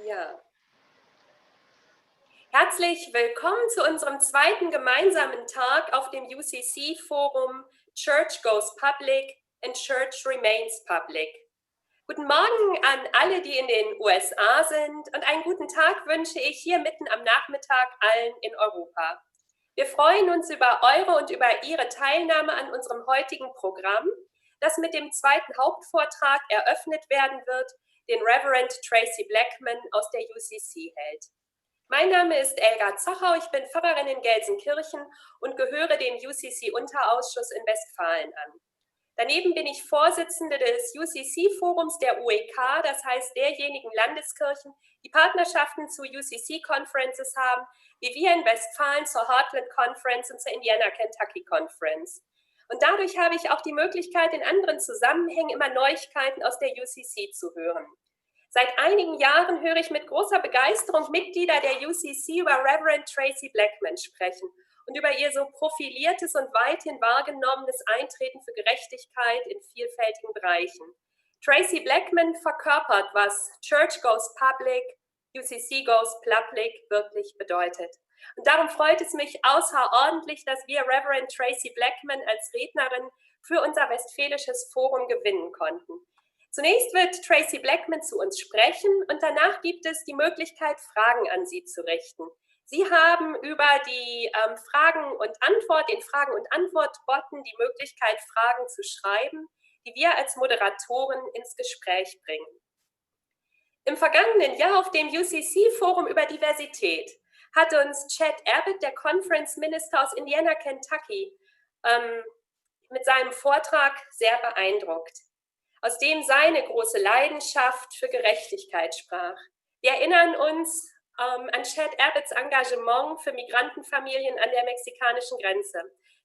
Ja. Herzlich willkommen zu unserem zweiten gemeinsamen Tag auf dem UCC Forum Church Goes Public and Church Remains Public. Guten Morgen an alle, die in den USA sind, und einen guten Tag wünsche ich hier mitten am Nachmittag allen in Europa. Wir freuen uns über eure und über Ihre Teilnahme an unserem heutigen Programm, das mit dem zweiten Hauptvortrag eröffnet werden wird, den Reverend Traci Blackmon aus der UCC hält. Mein Name ist Elga Zachau, ich bin Pfarrerin in Gelsenkirchen und gehöre dem UCC-Unterausschuss in Westfalen an. Daneben bin ich Vorsitzende des UCC Forums der UEK, das heißt derjenigen Landeskirchen, die Partnerschaften zu UCC Conferences haben, wie wir in Westfalen zur Heartland Conference und zur Indiana Kentucky Conference. Und dadurch habe ich auch die Möglichkeit, in anderen Zusammenhängen immer Neuigkeiten aus der UCC zu hören. Seit einigen Jahren höre ich mit großer Begeisterung Mitglieder der UCC über Reverend Traci Blackmon sprechen und über ihr so profiliertes und weithin wahrgenommenes Eintreten für Gerechtigkeit in vielfältigen Bereichen. Traci Blackmon verkörpert, was Church Goes Public, UCC Goes Public wirklich bedeutet. Und darum freut es mich außerordentlich, dass wir Reverend Traci Blackmon als Rednerin für unser westfälisches Forum gewinnen konnten. Zunächst wird Traci Blackmon zu uns sprechen und danach gibt es die Möglichkeit, Fragen an sie zu richten. Sie haben über die den Fragen- und Antwort-Button die Möglichkeit, Fragen zu schreiben, die wir als Moderatoren ins Gespräch bringen. Im vergangenen Jahr auf dem UCC Forum über Diversität hat uns Chad Abbott, der Conference Minister aus Indiana, Kentucky, mit seinem Vortrag sehr beeindruckt, aus dem seine große Leidenschaft für Gerechtigkeit sprach. Wir erinnern uns an Chad Abbotts Engagement für Migrantenfamilien an der mexikanischen Grenze.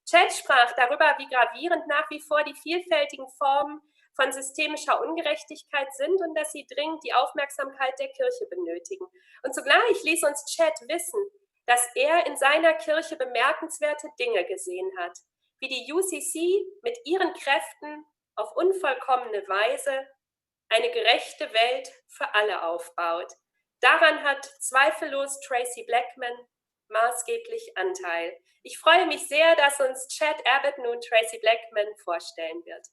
Chad sprach darüber, wie gravierend nach wie vor die vielfältigen Formen von systemischer Ungerechtigkeit sind und dass sie dringend die Aufmerksamkeit der Kirche benötigen. Und zugleich ließ uns Chad wissen, dass er in seiner Kirche bemerkenswerte Dinge gesehen hat, wie die UCC mit ihren Kräften auf unvollkommene Weise eine gerechte Welt für alle aufbaut. Daran hat zweifellos Traci Blackmon maßgeblich Anteil. Ich freue mich sehr, dass uns Chad Abbott nun Traci Blackmon vorstellen wird.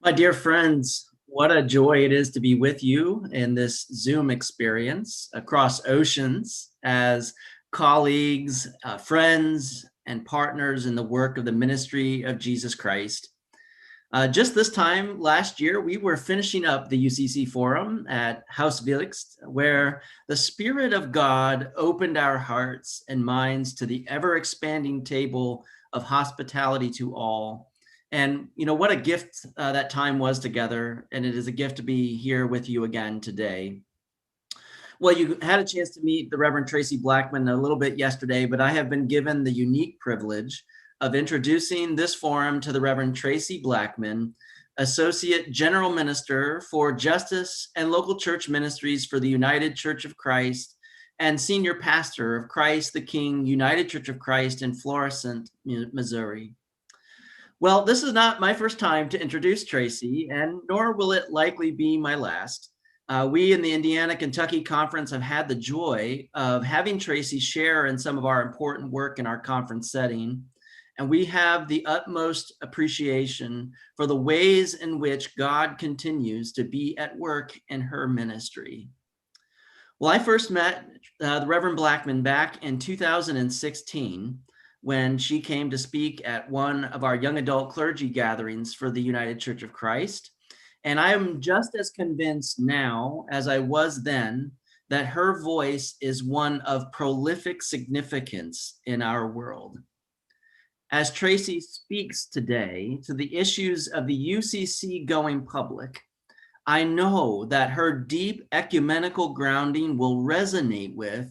My dear friends, what a joy it is to be with you in this Zoom experience across oceans as colleagues, friends, and partners in the work of the ministry of Jesus Christ. Just this time last year, we were finishing up the UCC Forum at Haus Willigst, where the Spirit of God opened our hearts and minds to the ever-expanding table of hospitality to all. And you know what a gift that time was together, and it is a gift to be here with you again today. Well, you had a chance to meet the Reverend Traci Blackmon a little bit yesterday, but I have been given the unique privilege of introducing this forum to the Reverend Traci Blackmon, Associate General Minister for Justice and Local Church Ministries for the United Church of Christ and Senior Pastor of Christ the King United Church of Christ in Florissant, Missouri. Well, this is not my first time to introduce Traci, and nor will it likely be my last. We in the Indiana Kentucky Conference have had the joy of having Traci share in some of our important work in our conference setting, and we have the utmost appreciation for the ways in which God continues to be at work in her ministry. Well, I first met the Reverend Blackmon back in 2016, when she came to speak at one of our young adult clergy gatherings for the United Church of Christ. And I am just as convinced now as I was then that her voice is one of prolific significance in our world. As Traci speaks today to the issues of the UCC going public, I know that her deep ecumenical grounding will resonate with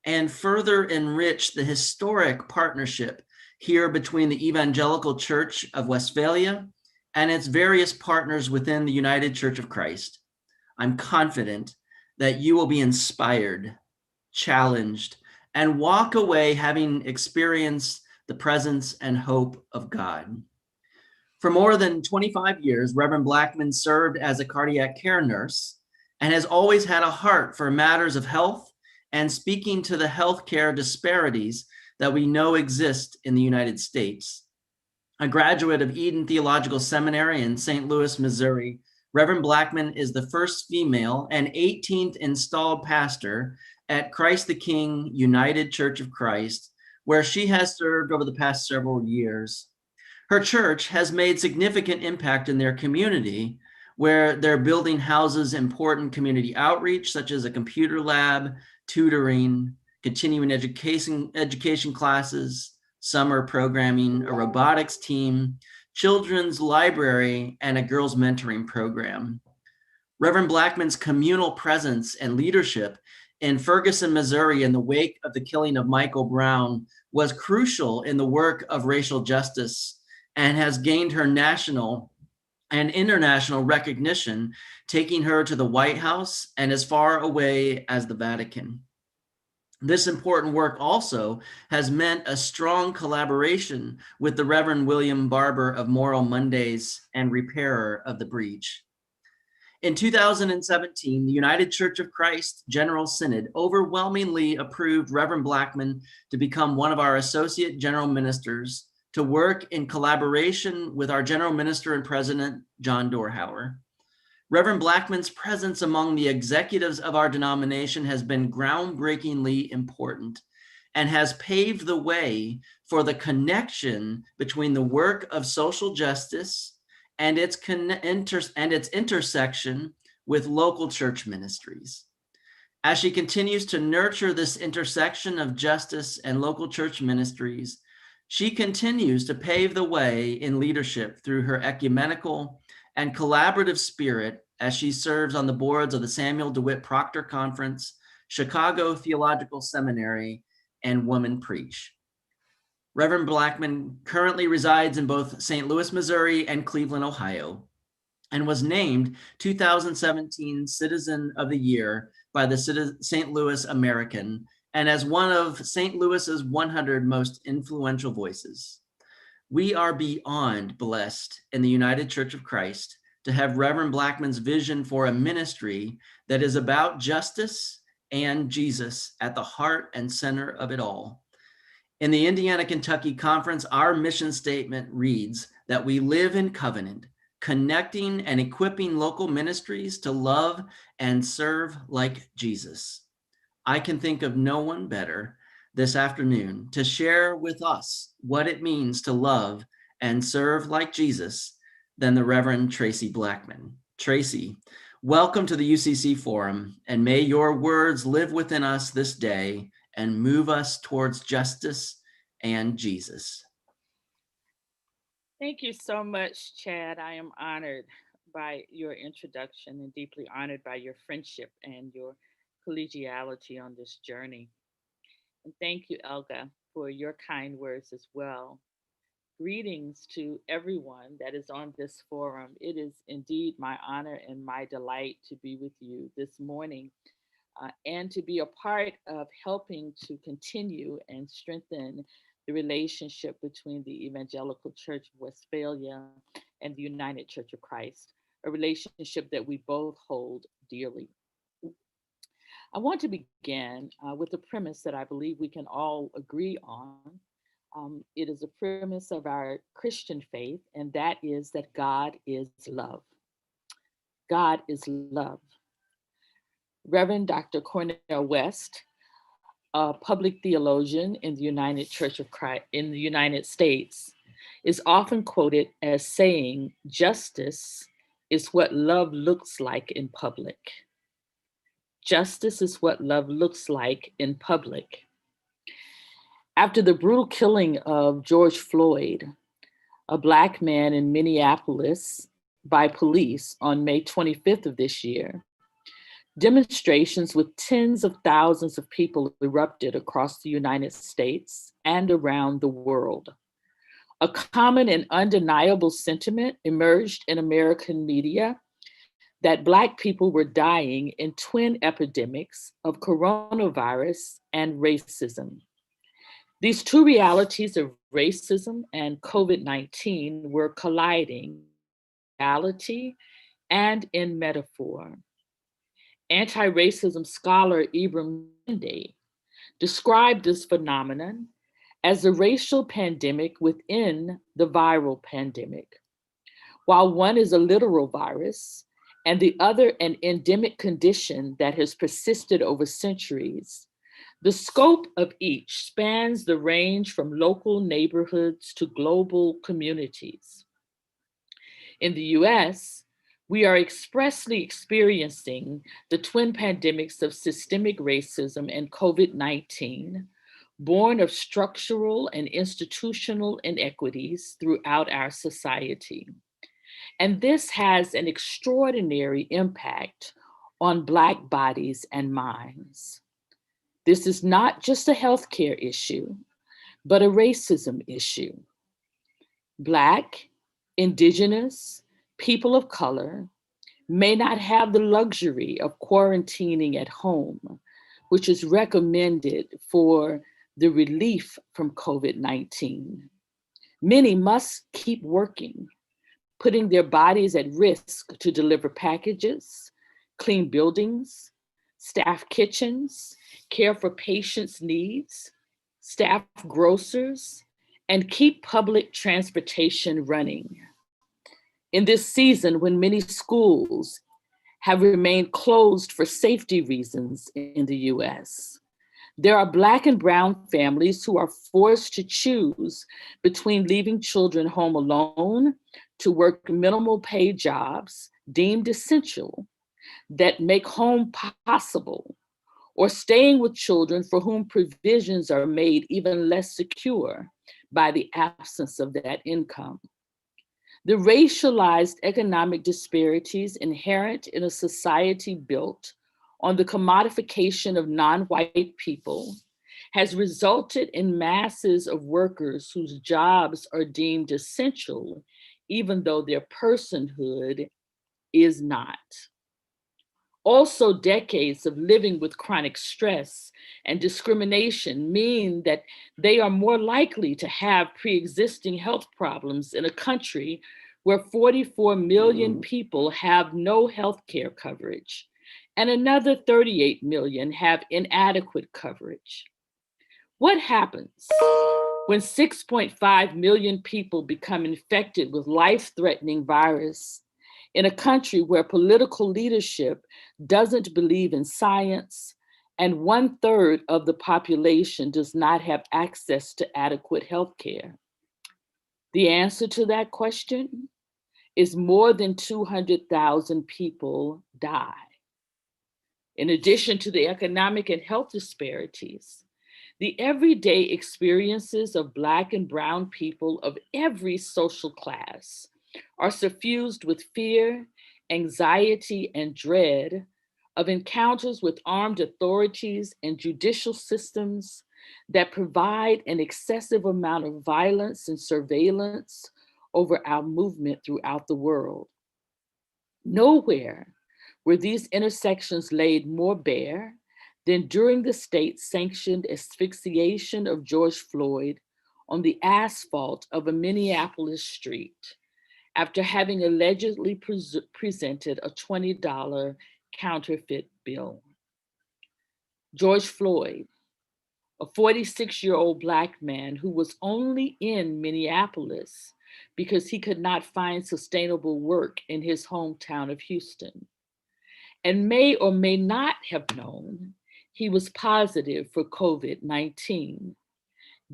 and further enrich the historic partnership here between the Evangelical Church of Westphalia and its various partners within the United Church of Christ. I'm confident that you will be inspired, challenged, and walk away having experienced the presence and hope of God. For more than 25 years, Reverend Blackmon served as a cardiac care nurse and has always had a heart for matters of health and speaking to the healthcare disparities that we know exist in the United States. A graduate of Eden Theological Seminary in St. Louis, Missouri, Reverend Blackmon is the first female and 18th installed pastor at Christ the King United Church of Christ, where she has served over the past several years. Her church has made significant impact in their community, where they're building houses important community outreach, such as a computer lab, tutoring, continuing education classes, summer programming, a robotics team, children's library, and a girls mentoring program. Reverend Blackmon's communal presence and leadership in Ferguson, Missouri, in the wake of the killing of Michael Brown was crucial in the work of racial justice and has gained her national and international recognition, taking her to the White House and as far away as the Vatican. This important work also has meant a strong collaboration with the Reverend William Barber of Moral Mondays and Repairer of the Breach. In 2017, the United Church of Christ General Synod overwhelmingly approved Reverend Blackmon to become one of our associate general ministers to work in collaboration with our general minister and president, John Dorhauer. Reverend Blackmon's presence among the executives of our denomination has been groundbreakingly important and has paved the way for the connection between the work of social justice and its intersection with local church ministries. As she continues to nurture this intersection of justice and local church ministries, she continues to pave the way in leadership through her ecumenical and collaborative spirit as she serves on the boards of the Samuel DeWitt Proctor Conference, Chicago Theological Seminary, and Women Preach. Reverend Blackmon currently resides in both St. Louis, Missouri, and Cleveland, Ohio, and was named 2017 Citizen of the Year by the St. Louis American and as one of St. Louis's 100 most influential voices. We are beyond blessed in the United Church of Christ to have Reverend Blackmon's vision for a ministry that is about justice and Jesus at the heart and center of it all. In the Indiana-Kentucky Conference, our mission statement reads that we live in covenant, connecting and equipping local ministries to love and serve like Jesus. I can think of no one better this afternoon to share with us what it means to love and serve like Jesus than the Reverend Traci Blackmon. Traci, welcome to the UCC Forum, and may your words live within us this day and move us towards justice and Jesus. Thank you so much, Chad. I am honored by your introduction and deeply honored by your friendship and your collegiality on this journey. And thank you, Elga, for your kind words as well. Greetings to everyone that is on this forum. It is indeed my honor and my delight to be with you this morning and to be a part of helping to continue and strengthen the relationship between the Evangelical Church of Westphalia and the United Church of Christ, a relationship that we both hold dearly. I want to begin with a premise that I believe we can all agree on. It is a premise of our Christian faith, and that is that God is love. God is love. Reverend Dr. Cornel West, a public theologian in the United Church of Christ in the United States, is often quoted as saying, "Justice is what love looks like in public." Justice is what love looks like in public. After the brutal killing of George Floyd, a Black man in Minneapolis, by police on May 25th of this year, demonstrations with tens of thousands of people erupted across the United States and around the world. A common and undeniable sentiment emerged in American media that Black people were dying in twin epidemics of coronavirus and racism. These two realities of racism and COVID-19 were colliding in reality and in metaphor. Anti-racism scholar Ibram Kendi described this phenomenon as a racial pandemic within the viral pandemic. While one is a literal virus and the other an endemic condition that has persisted over centuries, the scope of each spans the range from local neighborhoods to global communities. In the US, we are expressly experiencing the twin pandemics of systemic racism and COVID-19, born of structural and institutional inequities throughout our society. And this has an extraordinary impact on Black bodies and minds. This is not just a healthcare issue, but a racism issue. Black, Indigenous, people of color may not have the luxury of quarantining at home, which is recommended for the relief from COVID-19. Many must keep working, putting their bodies at risk to deliver packages, clean buildings, staff kitchens, care for patients' needs, staff grocers, and keep public transportation running. In this season, when many schools have remained closed for safety reasons in the US, there are Black and brown families who are forced to choose between leaving children home alone to work minimal paid jobs deemed essential that make home possible, or staying with children for whom provisions are made even less secure by the absence of that income. The racialized economic disparities inherent in a society built on the commodification of non-white people has resulted in masses of workers whose jobs are deemed essential, even though their personhood is not. Also, decades of living with chronic stress and discrimination mean that they are more likely to have pre-existing health problems in a country where 44 million people have no health care coverage and another 38 million have inadequate coverage. What happens when 6.5 million people become infected with life-threatening virus in a country where political leadership doesn't believe in science and 1/3 of the population does not have access to adequate health care? The answer to that question is more than 200,000 people die. In addition to the economic and health disparities, the everyday experiences of Black and brown people of every social class are suffused with fear, anxiety, and dread of encounters with armed authorities and judicial systems that provide an excessive amount of violence and surveillance over our movement throughout the world. Nowhere were these intersections laid more bare than during the state-sanctioned asphyxiation of George Floyd on the asphalt of a Minneapolis street after having allegedly presented a $20 counterfeit bill. George Floyd, a 46-year-old Black man who was only in Minneapolis because he could not find sustainable work in his hometown of Houston, and may or may not have known he was positive for COVID-19,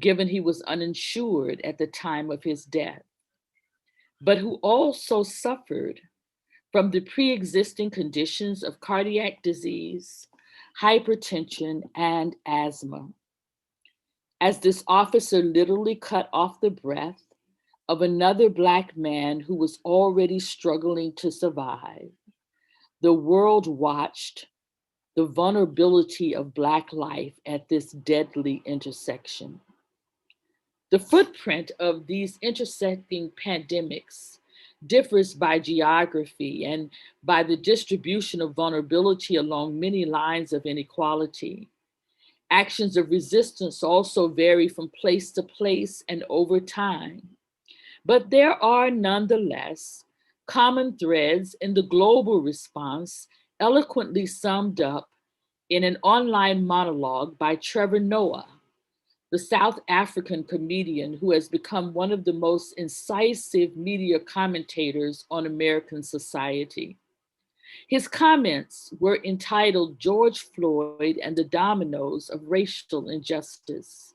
given he was uninsured at the time of his death, but who also suffered from the pre-existing conditions of cardiac disease, hypertension, and asthma. As this officer literally cut off the breath of another Black man who was already struggling to survive, the world watched the vulnerability of Black life at this deadly intersection. The footprint of these intersecting pandemics differs by geography and by the distribution of vulnerability along many lines of inequality. Actions of resistance also vary from place to place and over time. But there are nonetheless common threads in the global response, eloquently summed up in an online monologue by Trevor Noah, the South African comedian who has become one of the most incisive media commentators on American society. His comments were entitled George Floyd and the Dominoes of Racial Injustice.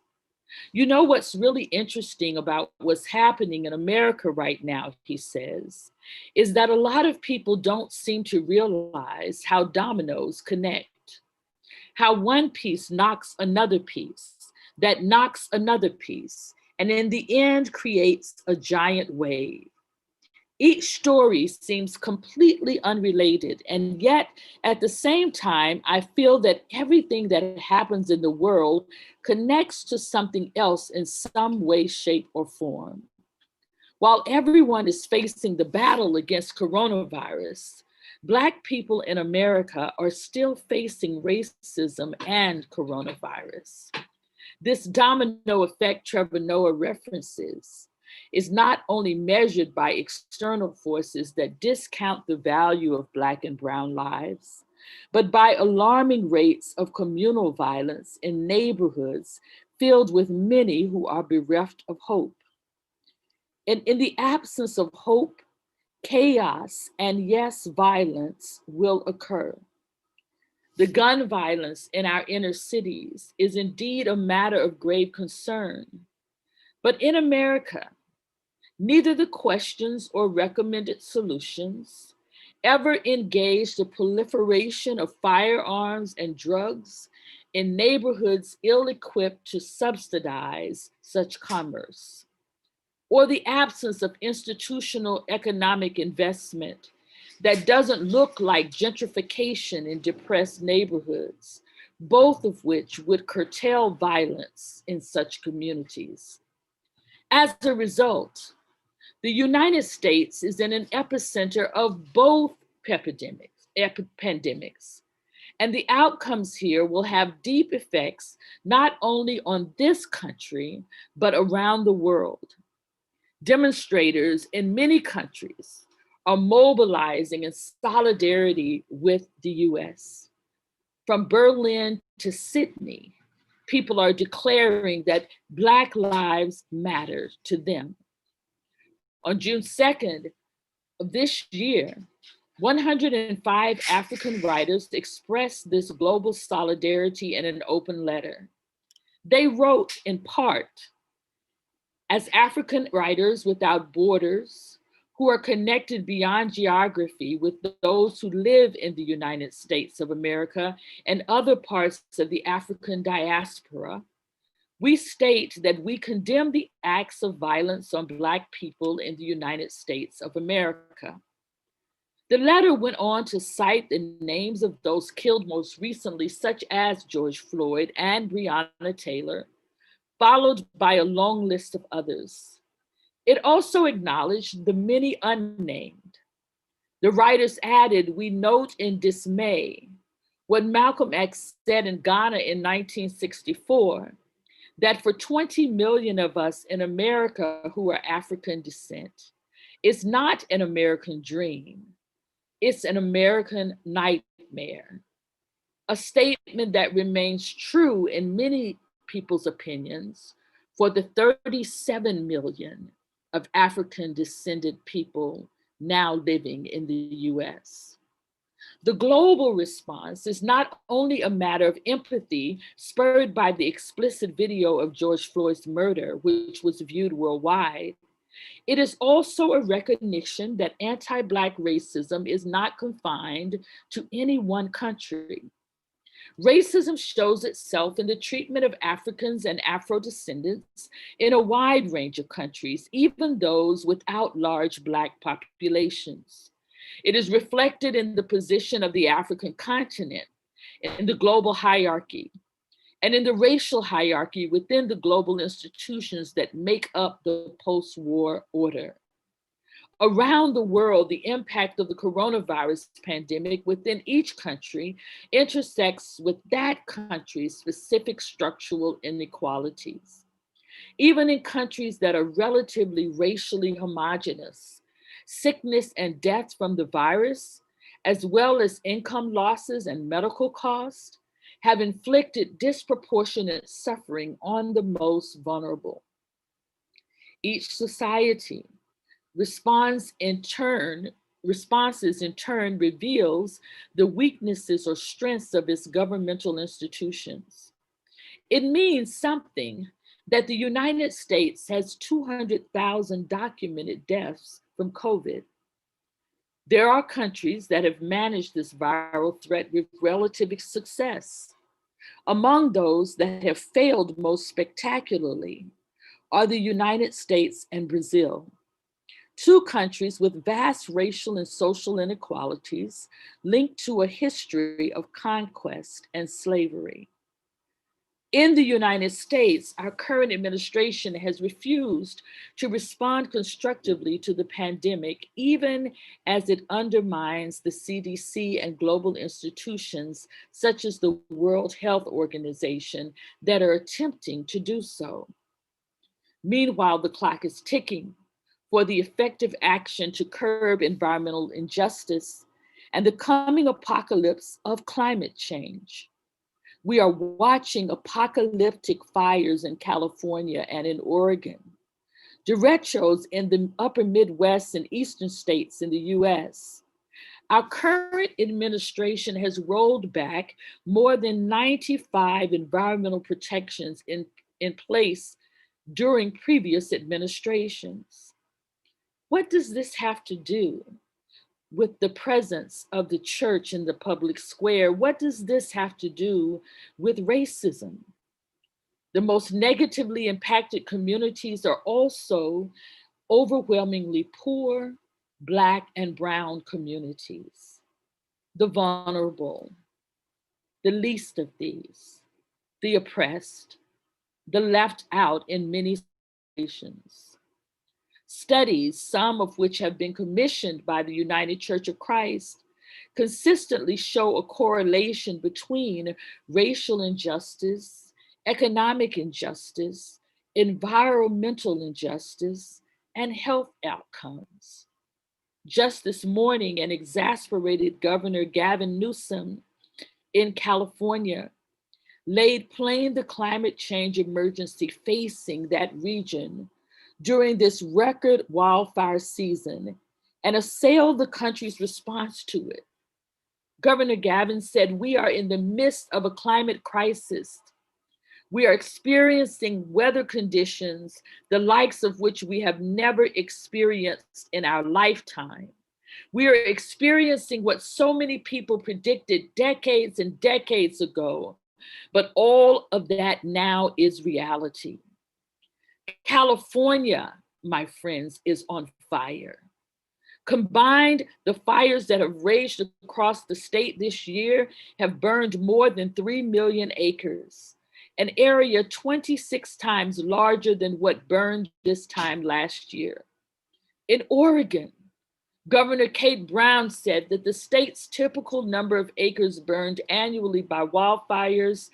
You know what's really interesting about what's happening in America right now, he says, is that a lot of people don't seem to realize how dominoes connect, how one piece knocks another piece, that knocks another piece, and in the end creates a giant wave. Each story seems completely unrelated, and yet at the same time, I feel that everything that happens in the world connects to something else in some way, shape, or form. While everyone is facing the battle against coronavirus, Black people in America are still facing racism and coronavirus. This domino effect Trevor Noah references is not only measured by external forces that discount the value of Black and Brown lives, but by alarming rates of communal violence in neighborhoods filled with many who are bereft of hope. And in the absence of hope, chaos and yes, violence will occur. The gun violence in our inner cities is indeed a matter of grave concern. But in America, neither the questions or recommended solutions ever engage the proliferation of firearms and drugs in neighborhoods ill-equipped to subsidize such commerce, or the absence of institutional economic investment that doesn't look like gentrification in depressed neighborhoods, both of which would curtail violence in such communities. As a result, the United States is in an epicenter of both pandemics, and the outcomes here will have deep effects not only on this country, but around the world. Demonstrators in many countries are mobilizing in solidarity with the US. From Berlin to Sydney, people are declaring that Black lives matter to them. On June 2nd of this year, 105 African writers expressed this global solidarity in an open letter. They wrote in part, as African writers without borders, who are connected beyond geography with those who live in the United States of America and other parts of the African diaspora, we state that we condemn the acts of violence on Black people in the United States of America. The letter went on to cite the names of those killed most recently, such as George Floyd and Breonna Taylor, followed by a long list of others. It also acknowledged the many unnamed. The writers added, we note in dismay what Malcolm X said in Ghana in 1964, that for 20 million of us in America who are African descent, it's not an American dream, it's an American nightmare. A statement that remains true in many people's opinions for the 37 million of African descended people now living in the US. The global response is not only a matter of empathy spurred by the explicit video of George Floyd's murder, which was viewed worldwide. It is also a recognition that anti-Black racism is not confined to any one country. Racism shows itself in the treatment of Africans and Afro-descendants in a wide range of countries, even those without large Black populations. It is reflected in the position of the African continent, in the global hierarchy, and in the racial hierarchy within the global institutions that make up the post-war order. Around the world, the impact of the coronavirus pandemic within each country intersects with that country's specific structural inequalities. Even in countries that are relatively racially homogenous, sickness and death from the virus, as well as income losses and medical costs, have inflicted disproportionate suffering on the most vulnerable. Each society responses in turn reveals the weaknesses or strengths of its governmental institutions. It means something that the United States has 200,000 documented deaths from COVID. There are countries that have managed this viral threat with relative success. Among those that have failed most spectacularly are the United States and Brazil, two countries with vast racial and social inequalities linked to a history of conquest and slavery. In the United States, our current administration has refused to respond constructively to the pandemic, even as it undermines the CDC and global institutions such as the World Health Organization that are attempting to do so. Meanwhile, the clock is ticking for the effective action to curb environmental injustice and the coming apocalypse of climate change. We are watching apocalyptic fires in California and in Oregon, derechos in the upper Midwest and eastern states in the US. Our current administration has rolled back more than 95 environmental protections in place during previous administrations. What does this have to do with the presence of the church in the public square? What does this have to do with racism? The most negatively impacted communities are also overwhelmingly poor, Black and brown communities, the vulnerable, the least of these, the oppressed, the left out in many situations. Studies, some of which have been commissioned by the United Church of Christ, consistently show a correlation between racial injustice, economic injustice, environmental injustice, and health outcomes. Just this morning, an exasperated Governor Gavin Newsom in California laid plain the climate change emergency facing that region during this record wildfire season and assailed the country's response to it. Governor Gavin said, "We are in the midst of a climate crisis. We are experiencing weather conditions, the likes of which we have never experienced in our lifetime. We are experiencing what so many people predicted decades and decades ago, but all of that now is reality." California, my friends, is on fire. Combined, the fires that have raged across the state this year have burned more than 3 million acres, an area 26 times larger than what burned this time last year. In Oregon, Governor Kate Brown said that the state's typical number of acres burned annually by wildfires,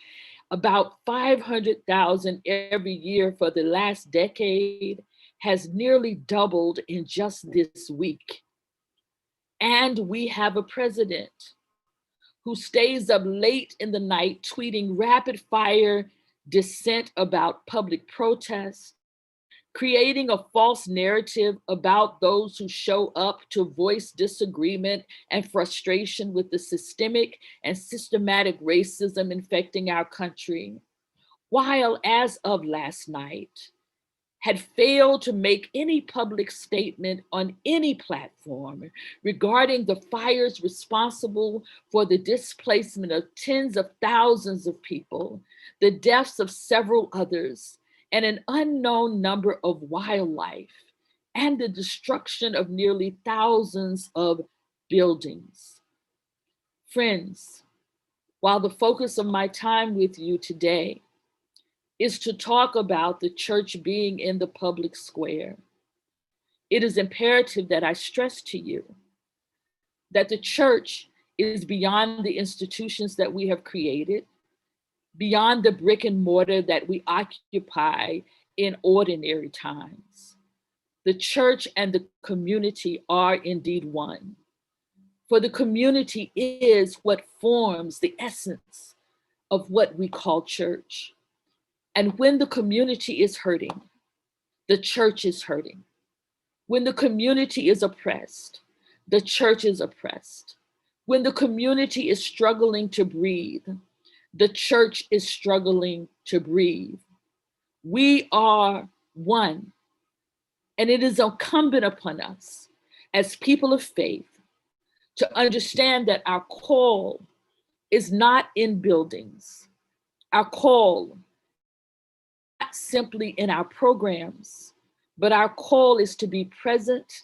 about 500,000 every year for the last decade, has nearly doubled in just this week. And we have a president who stays up late in the night tweeting rapid fire dissent about public protests, creating a false narrative about those who show up to voice disagreement and frustration with the systemic and systematic racism infecting our country, while as of last night, had failed to make any public statement on any platform regarding the fires responsible for the displacement of tens of thousands of people, the deaths of several others, and an unknown number of wildlife, and the destruction of nearly thousands of buildings. Friends, while the focus of my time with you today is to talk about the church being in the public square, it is imperative that I stress to you that the church is beyond the institutions that we have created, beyond the brick and mortar that we occupy in ordinary times. The church and the community are indeed one. For the community is what forms the essence of what we call church. And when the community is hurting, the church is hurting. When the community is oppressed, the church is oppressed. When the community is struggling to breathe, the church is struggling to breathe. We are one, and it is incumbent upon us as people of faith to understand that our call is not in buildings. Our call is not simply in our programs, but our call is to be present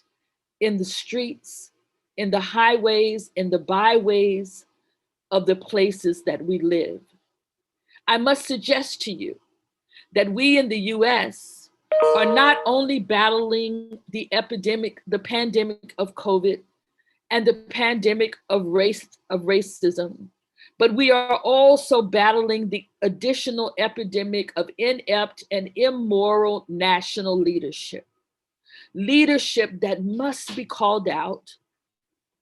in the streets, in the highways, in the byways of the places that we live. I must suggest to you that we in the US are not only battling the epidemic, the pandemic of COVID and the pandemic of racism, but we are also battling the additional epidemic of inept and immoral national leadership. Leadership that must be called out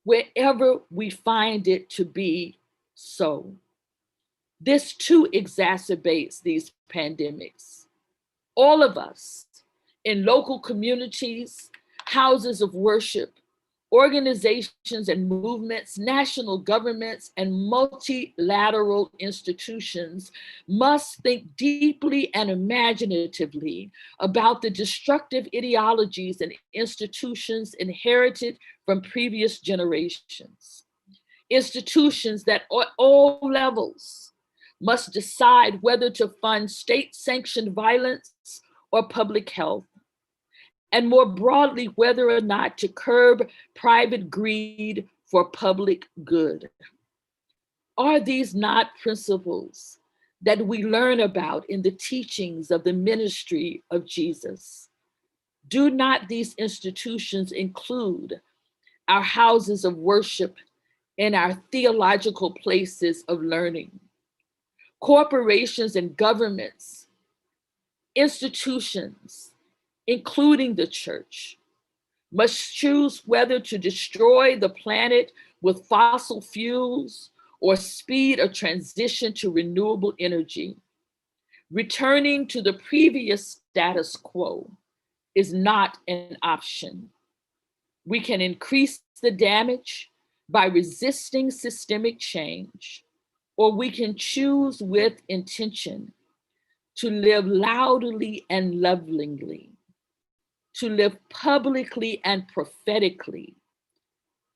wherever we find it to be so. This too exacerbates these pandemics. All of us in local communities, houses of worship, organizations and movements, national governments, and multilateral institutions must think deeply and imaginatively about the destructive ideologies and institutions inherited from previous generations. Institutions that at all levels must decide whether to fund state-sanctioned violence or public health, and more broadly, whether or not to curb private greed for public good. Are these not principles that we learn about in the teachings of the ministry of Jesus? Do not these institutions include our houses of worship and our theological places of learning? Corporations and governments, institutions, including the church, must choose whether to destroy the planet with fossil fuels or speed a transition to renewable energy. Returning to the previous status quo is not an option. We can increase the damage by resisting systemic change, or we can choose with intention to live loudly and lovingly, to live publicly and prophetically,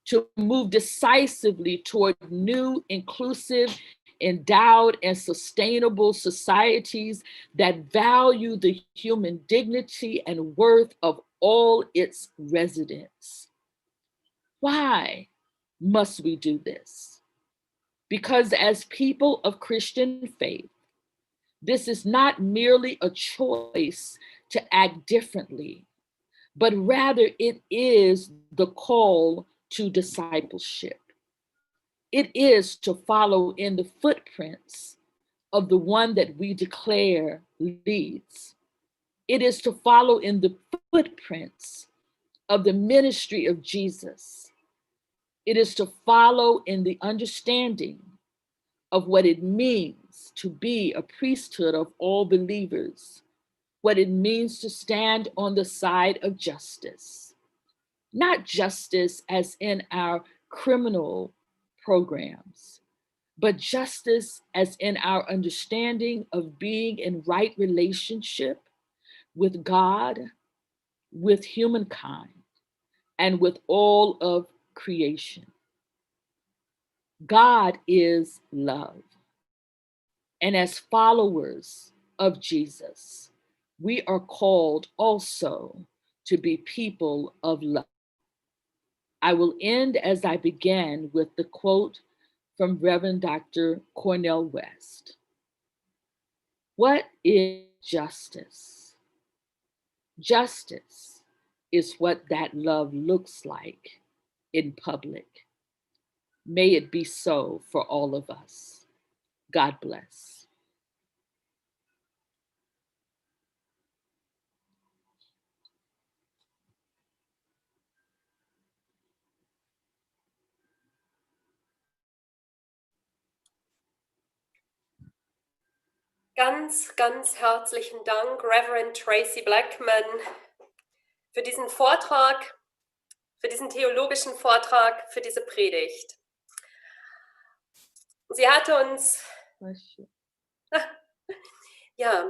to move decisively toward new, inclusive, endowed, and sustainable societies that value the human dignity and worth of all its residents. Why must we do this? Because as people of Christian faith, this is not merely a choice to act differently, but rather it is the call to discipleship. It is to follow in the footprints of the one that we declare leads. It is to follow in the footprints of the ministry of Jesus. It is to follow in the understanding of what it means to be a priesthood of all believers, what it means to stand on the side of justice, not justice as in our criminal programs, but justice as in our understanding of being in right relationship with God, with humankind, and with all of creation. God is love. And as followers of Jesus, we are called also to be people of love. I will end as I began with the quote from Reverend Dr. Cornel West. What is justice? Justice is what that love looks like in public. May it be so for all of us. God bless. Ganz, ganz herzlichen Dank, Reverend Traci Blackmon, für diesen Vortrag, für diesen theologischen Vortrag, für diese Predigt. Sie hat uns,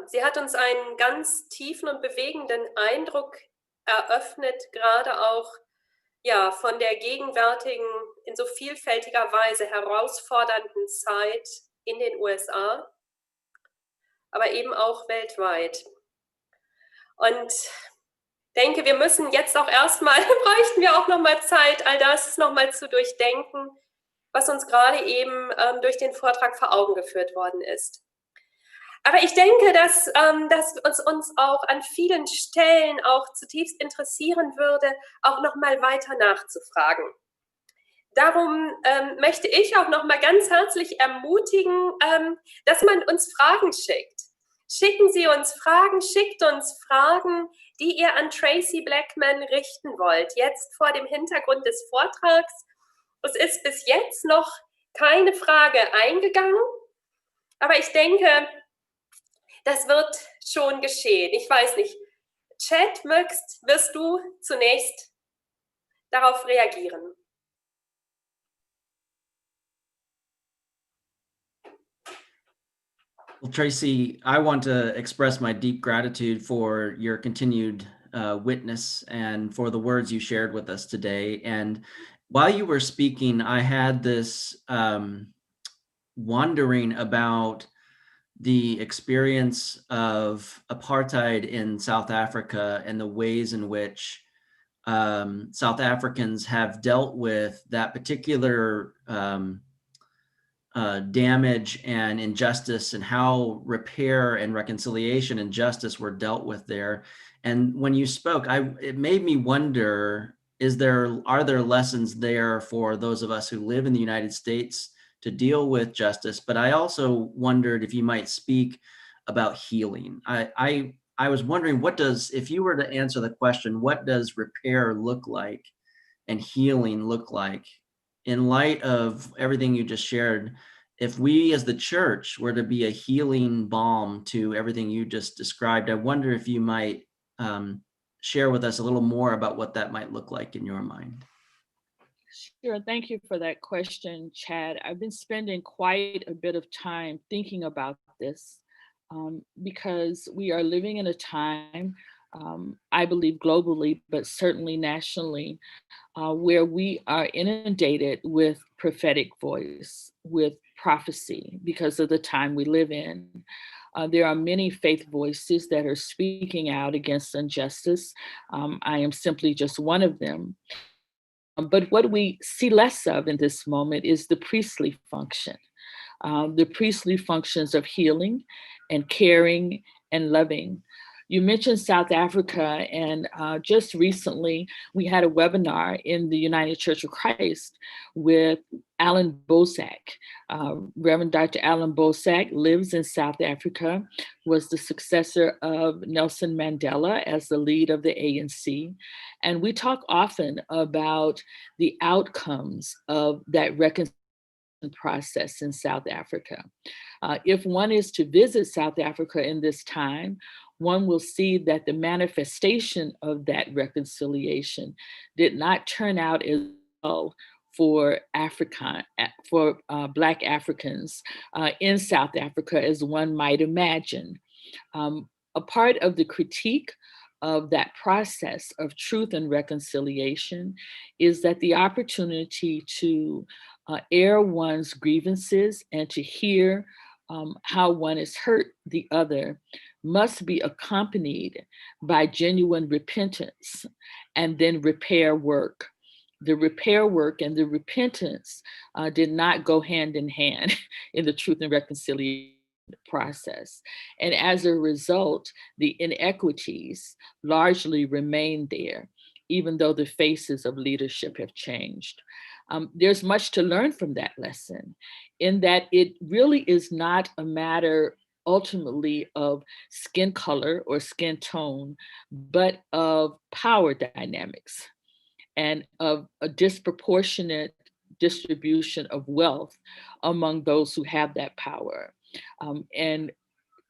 sie hat uns einen ganz tiefen und bewegenden Eindruck eröffnet, gerade auch von der gegenwärtigen, in so vielfältiger Weise herausfordernden Zeit in den USA, aber eben auch weltweit. Und denke, wir müssen jetzt auch erstmal, bräuchten wir auch nochmal Zeit, all das nochmal zu durchdenken, was uns gerade eben durch den Vortrag vor Augen geführt worden ist. Aber ich denke, dass uns auch an vielen Stellen auch zutiefst interessieren würde, auch nochmal weiter nachzufragen. Darum möchte ich auch nochmal ganz herzlich ermutigen, dass man uns Fragen schickt. Schicken Sie uns Fragen, schickt uns Fragen, die ihr an Traci Blackmon richten wollt, jetzt vor dem Hintergrund des Vortrags. Es ist bis jetzt noch keine Frage eingegangen, aber ich denke, das wird schon geschehen. Ich weiß nicht, Chat, wirst du zunächst darauf reagieren? Well, Traci, I want to express my deep gratitude for your continued witness and for the words you shared with us today. And while you were speaking, I had this wondering about the experience of apartheid in South Africa and the ways in which South Africans have dealt with that particular damage and injustice, and how repair and reconciliation and justice were dealt with there. And when you spoke, it made me wonder, are there lessons there for those of us who live in the United States to deal with justice? But I also wondered if you might speak about healing. I was wondering, if you were to answer the question, what does repair look like and healing look like in light of everything you just shared? If we as the church were to be a healing balm to everything you just described, I wonder if you might share with us a little more about what that might look like in your mind. Sure, thank you for that question, Chad. I've been spending quite a bit of time thinking about this because we are living in a time, I believe globally, but certainly nationally, where we are inundated with prophetic voice, with prophecy because of the time we live in. There are many faith voices that are speaking out against injustice. I am simply just one of them. But what we see less of in this moment is the priestly function, the priestly functions of healing and caring and loving. You mentioned South Africa, and just recently we had a webinar in the United Church of Christ with Alan Bosak. Reverend Dr. Alan Bosak lives in South Africa, was the successor of Nelson Mandela as the lead of the ANC. And we talk often about the outcomes of that reconciliation process in South Africa. If one is to visit South Africa in this time, one will see that the manifestation of that reconciliation did not turn out as well for Black Africans in South Africa as one might imagine. A part of the critique of that process of truth and reconciliation is that the opportunity to air one's grievances and to hear how one has hurt the other must be accompanied by genuine repentance and then repair work. The repair work and the repentance did not go hand in hand in the truth and reconciliation process. And as a result, the inequities largely remain there. even though the faces of leadership have changed. There's much to learn from that lesson, in that it really is not a matter ultimately of skin color or skin tone, but of power dynamics and of a disproportionate distribution of wealth among those who have that power. And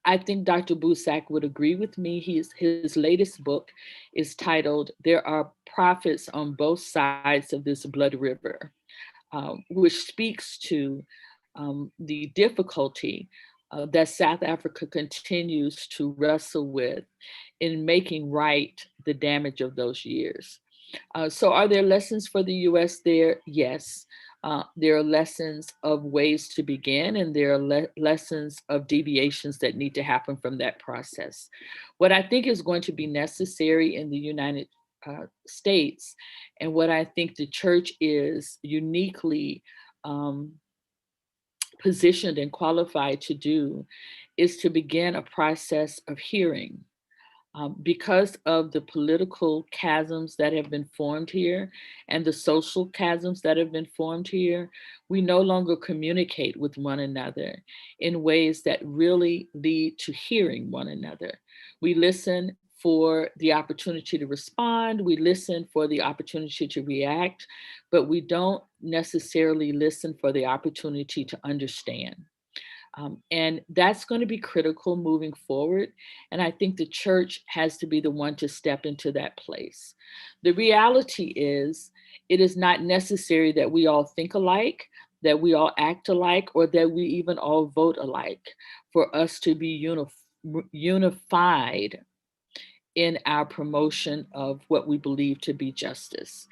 I think Dr. Busak would agree with me. His latest book is titled, "There Are Prophets on Both Sides of This Blood River," which speaks to the difficulty that South Africa continues to wrestle with in making right the damage of those years. So are there lessons for the US there? Yes. There are lessons of ways to begin, and there are lessons of deviations that need to happen from that process. What I think is going to be necessary in the United States, and what I think the church is uniquely positioned and qualified to do, is to begin a process of hearing. Because of the political chasms that have been formed here and the social chasms that have been formed here, we no longer communicate with one another in ways that really lead to hearing one another. We listen for the opportunity to respond, we listen for the opportunity to react, but we don't necessarily listen for the opportunity to understand. And that's going to be critical moving forward. And I think the church has to be the one to step into that place. The reality is, it is not necessary that we all think alike, that we all act alike, or that we even all vote alike for us to be unified in our promotion of what we believe to be justice.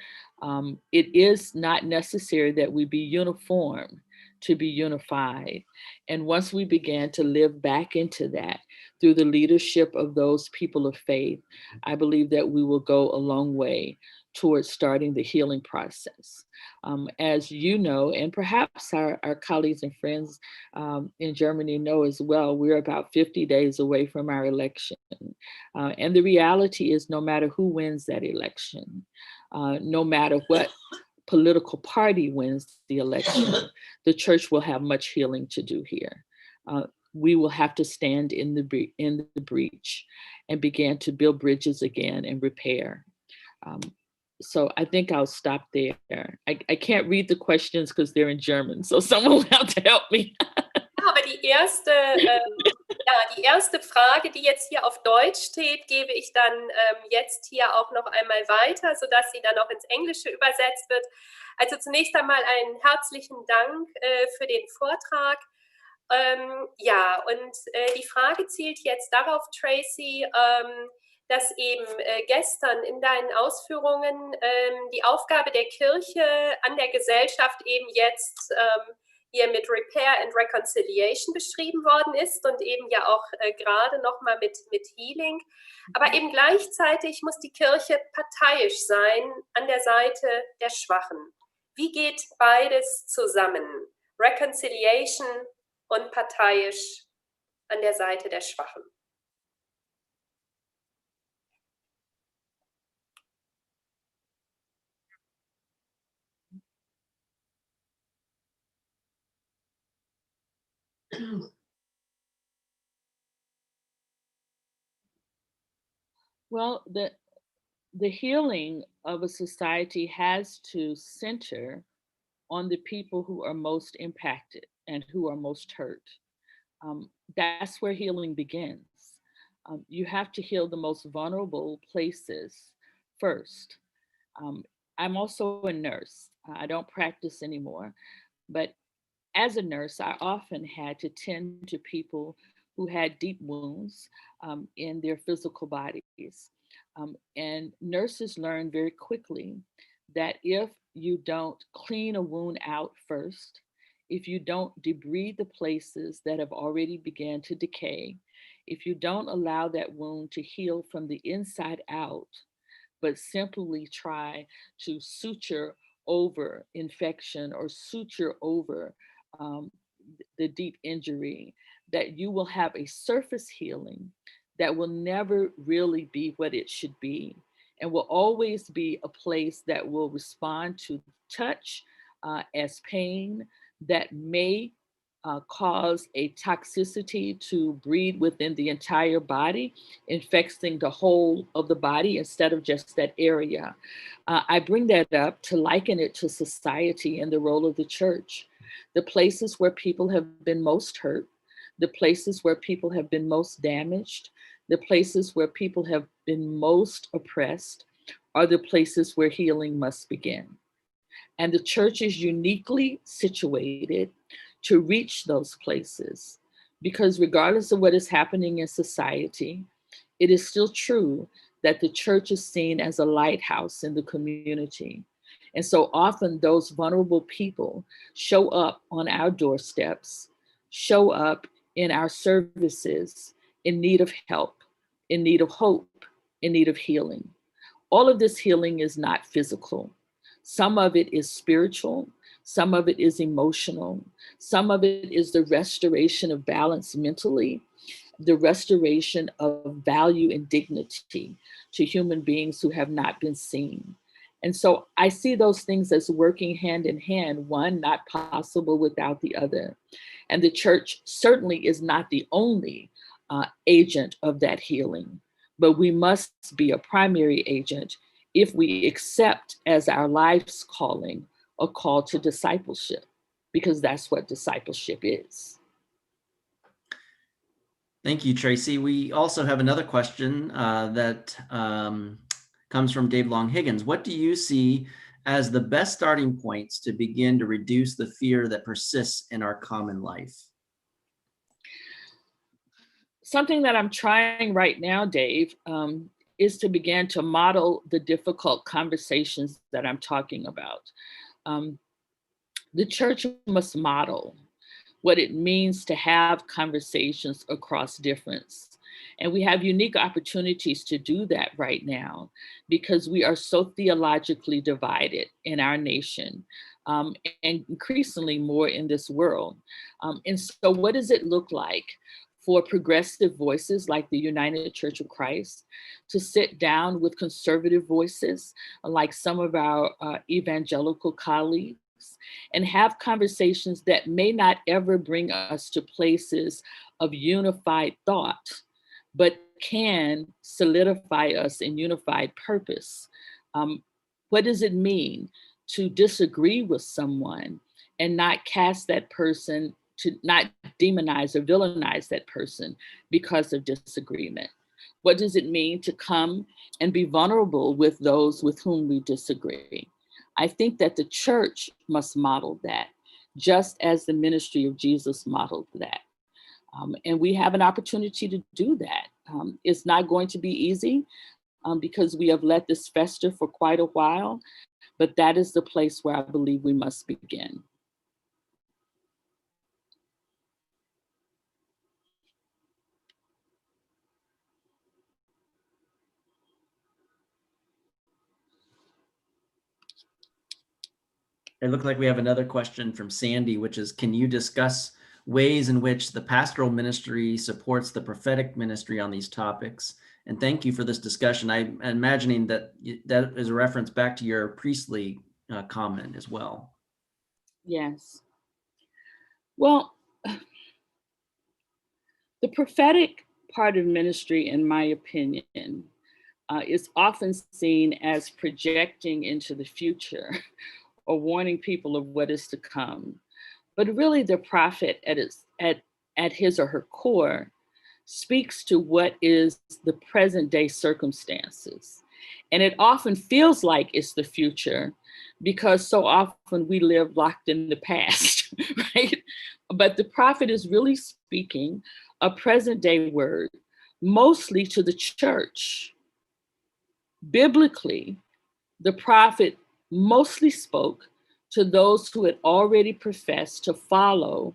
It is not necessary that we be uniform to be unified. And once we began to live back into that through the leadership of those people of faith, I believe that we will go a long way towards starting the healing process. As you know, and perhaps our colleagues and friends in Germany know as well, we're about 50 days away from our election. And the reality is, no matter who wins that election, no matter what political party wins the election, the church will have much healing to do here. We will have to stand in the breach and begin to build bridges again and repair. So I think I'll stop there. I can't read the questions because they're in German, so someone will have to help me. Ja, aber die erste Frage, die jetzt hier auf Deutsch steht, gebe ich dann jetzt hier auch noch einmal weiter, sodass sie dann auch ins Englische übersetzt wird. Also zunächst einmal einen herzlichen Dank für den Vortrag. Ja, und die Frage zielt jetzt darauf, Traci, dass eben gestern in deinen Ausführungen die Aufgabe der Kirche an der Gesellschaft eben jetzt hier mit Repair and Reconciliation beschrieben worden ist und eben ja auch gerade nochmal mit Healing. Aber eben gleichzeitig muss die Kirche parteiisch sein an der Seite der Schwachen. Wie geht beides zusammen? Reconciliation und parteiisch an der Seite der Schwachen. Well, the healing of a society has to center on the people who are most impacted and who are most hurt. That's where healing begins. You have to heal the most vulnerable places first. I'm also a nurse. I don't practice anymore, but as a nurse, I often had to tend to people who had deep wounds in their physical bodies. And nurses learn very quickly that if you don't clean a wound out first, if you don't debride the places that have already began to decay, if you don't allow that wound to heal from the inside out, but simply try to suture over infection or suture over the deep injury, that you will have a surface healing that will never really be what it should be. and will always be a place that will respond to touch as pain that may cause a toxicity to breed within the entire body, infecting the whole of the body instead of just that area. I bring that up to liken it to society and the role of the church. The places where people have been most hurt, the places where people have been most damaged, the places where people have been most oppressed are the places where healing must begin. And the church is uniquely situated to reach those places because regardless of what is happening in society, it is still true that the church is seen as a lighthouse in the community. And so often those vulnerable people show up on our doorsteps, show up in our services in need of help, in need of hope, in need of healing. All of this healing is not physical. Some of it is spiritual, some of it is emotional, some of it is the restoration of balance mentally, the restoration of value and dignity to human beings who have not been seen. And so I see those things as working hand in hand, one not possible without the other. And the church certainly is not the only agent of that healing, but we must be a primary agent if we accept as our life's calling a call to discipleship, because that's what discipleship is. Thank you, Traci. We also have another question that comes from Dave Long Higgins. What do you see as the best starting points to begin to reduce the fear that persists in our common life? Something that I'm trying right now, Dave, is to begin to model the difficult conversations that I'm talking about. The church must model what it means to have conversations across difference. And we have unique opportunities to do that right now because we are so theologically divided in our nation, and increasingly more in this world. And so what does it look like for progressive voices like the United Church of Christ to sit down with conservative voices like some of our evangelical colleagues and have conversations that may not ever bring us to places of unified thought, but can solidify us in unified purpose? What does it mean to disagree with someone and not cast that person, to not demonize or villainize that person because of disagreement? What does it mean to come and be vulnerable with those with whom we disagree? I think that the church must model that, just as the ministry of Jesus modeled that. And we have an opportunity to do that. It's not going to be easy because we have let this fester for quite a while, but that is the place where I believe we must begin. It looks like we have another question from Sandy, which is, can you discuss ways in which the pastoral ministry supports the prophetic ministry on these topics? And thank you for this discussion. I'm imagining that that is a reference back to your priestly comment as well. Yes. Well, the prophetic part of ministry, in my opinion, is often seen as projecting into the future or warning people of what is to come. But really, the prophet at his or her core speaks to what is the present day circumstances. And it often feels like it's the future because so often we live locked in the past, right? But the prophet is really speaking a present day word, mostly to the church. Biblically, the prophet mostly spoke to those who had already professed to follow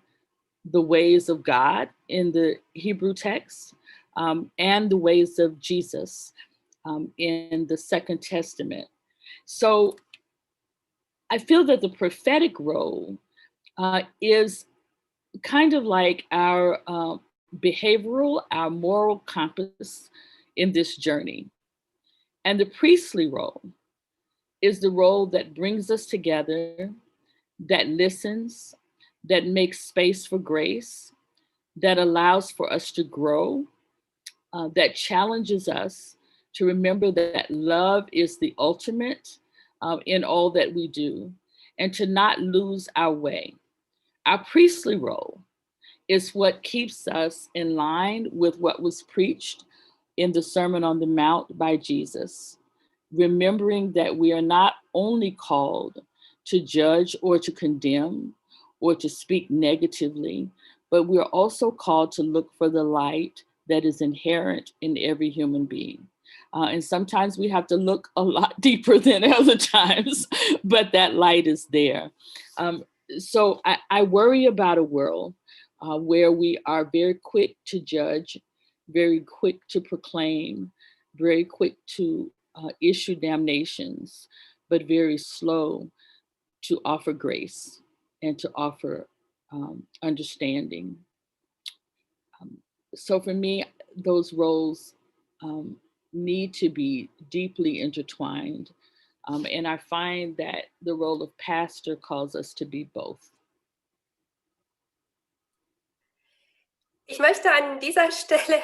the ways of God in the Hebrew text and the ways of Jesus in the Second Testament. So I feel that the prophetic role is kind of like our behavioral, our moral compass in this journey. And the priestly role is the role that brings us together, that listens, that makes space for grace, that allows for us to grow, that challenges us to remember that love is the ultimate in all that we do, and to not lose our way. Our priestly role is what keeps us in line with what was preached in the Sermon on the Mount by Jesus, remembering that we are not only called to judge or to condemn or to speak negatively, but we are also called to look for the light that is inherent in every human being. And sometimes we have to look a lot deeper than other times, but that light is there. So I worry about a world where we are very quick to judge, very quick to proclaim, very quick to issue damnations, but very slow to offer grace and to offer understanding. So for me, those roles need to be deeply intertwined. And I find that the role of pastor calls us to be both. Ich möchte an dieser Stelle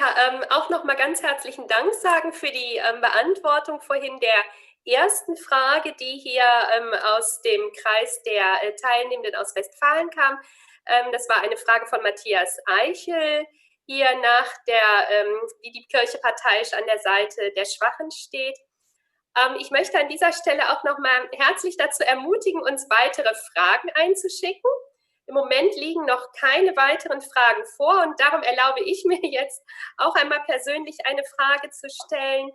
auch noch mal ganz herzlichen Dank sagen für die Beantwortung vorhin der ersten Frage, die hier aus dem Kreis der Teilnehmenden aus Westfalen kam. Das war eine Frage von Matthias Eichel, hier nach wie die Kirche parteiisch an der Seite der Schwachen steht. Ich möchte an dieser Stelle auch noch mal herzlich dazu ermutigen, uns weitere Fragen einzuschicken. Im Moment liegen noch keine weiteren Fragen vor und darum erlaube ich mir jetzt auch einmal persönlich eine Frage zu stellen.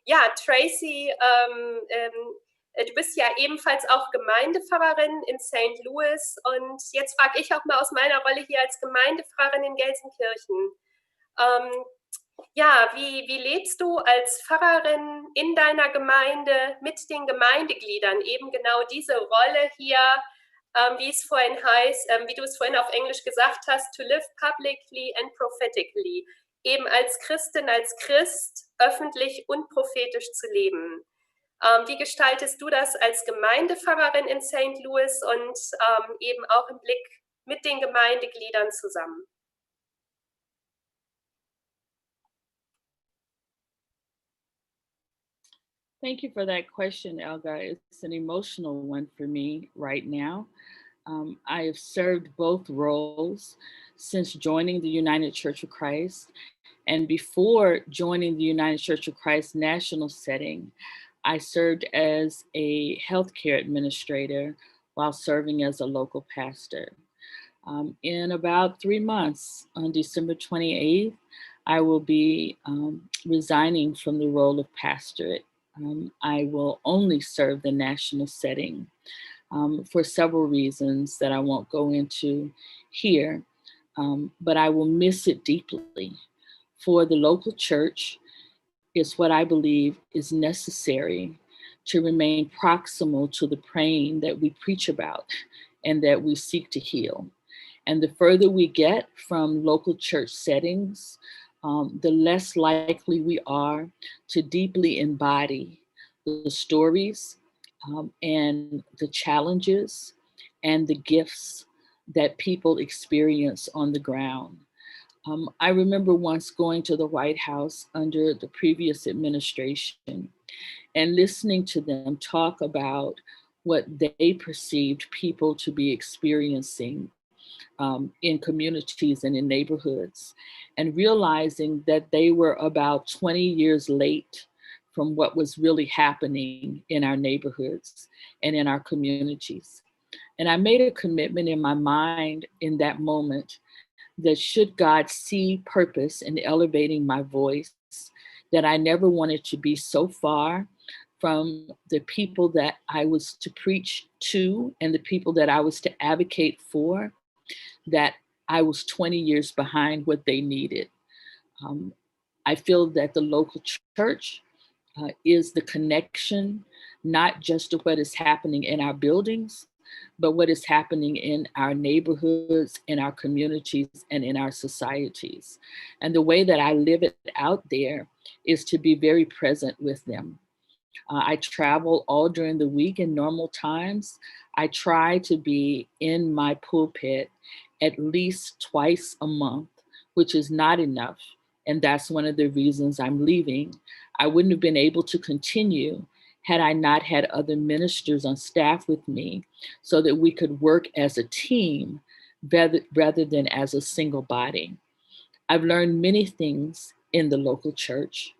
Ja, Traci, du bist ja ebenfalls auch Gemeindepfarrerin in St. Louis und jetzt frage ich auch mal aus meiner Rolle hier als Gemeindepfarrerin in Gelsenkirchen. Ja, wie lebst du als Pfarrerin in deiner Gemeinde mit den Gemeindegliedern eben genau diese Rolle hier, wie es vorhin heißt, wie du es vorhin auf Englisch gesagt hast, to live publicly and prophetically, eben als Christin, als Christ öffentlich und prophetisch zu leben. Wie gestaltest du das als Gemeindepfarrerin in St. Louis und eben auch im Blick mit den Gemeindegliedern zusammen? Thank you for that question, Elga. It's an emotional one for me right now. I have served both roles since joining the United Church of Christ. And before joining the United Church of Christ national setting, I served as a healthcare administrator while serving as a local pastor. In about 3 months, on December 28th, I will be resigning from the role of pastorate. I will only serve the national setting for several reasons that I won't go into here, but I will miss it deeply. For the local church, is what I believe is necessary to remain proximal to the pain that we preach about and that we seek to heal. And the further we get from local church settings, the less likely we are to deeply embody the stories and the challenges and the gifts that people experience on the ground. I remember once going to the White House under the previous administration and listening to them talk about what they perceived people to be experiencing in communities and in neighborhoods, and realizing that they were about 20 years late from what was really happening in our neighborhoods and in our communities. And I made a commitment in my mind in that moment that should God see purpose in elevating my voice, that I never wanted to be so far from the people that I was to preach to and the people that I was to advocate for, that I was 20 years behind what they needed. I feel that the local church is the connection, not just to what is happening in our buildings, but what is happening in our neighborhoods, in our communities, and in our societies. And the way that I live it out there is to be very present with them. I travel all during the week in normal times. I try to be in my pulpit at least twice a month, which is not enough. And that's one of the reasons I'm leaving. I wouldn't have been able to continue had I not had other ministers on staff with me so that we could work as a team rather than as a single body. I've learned many things in the local church.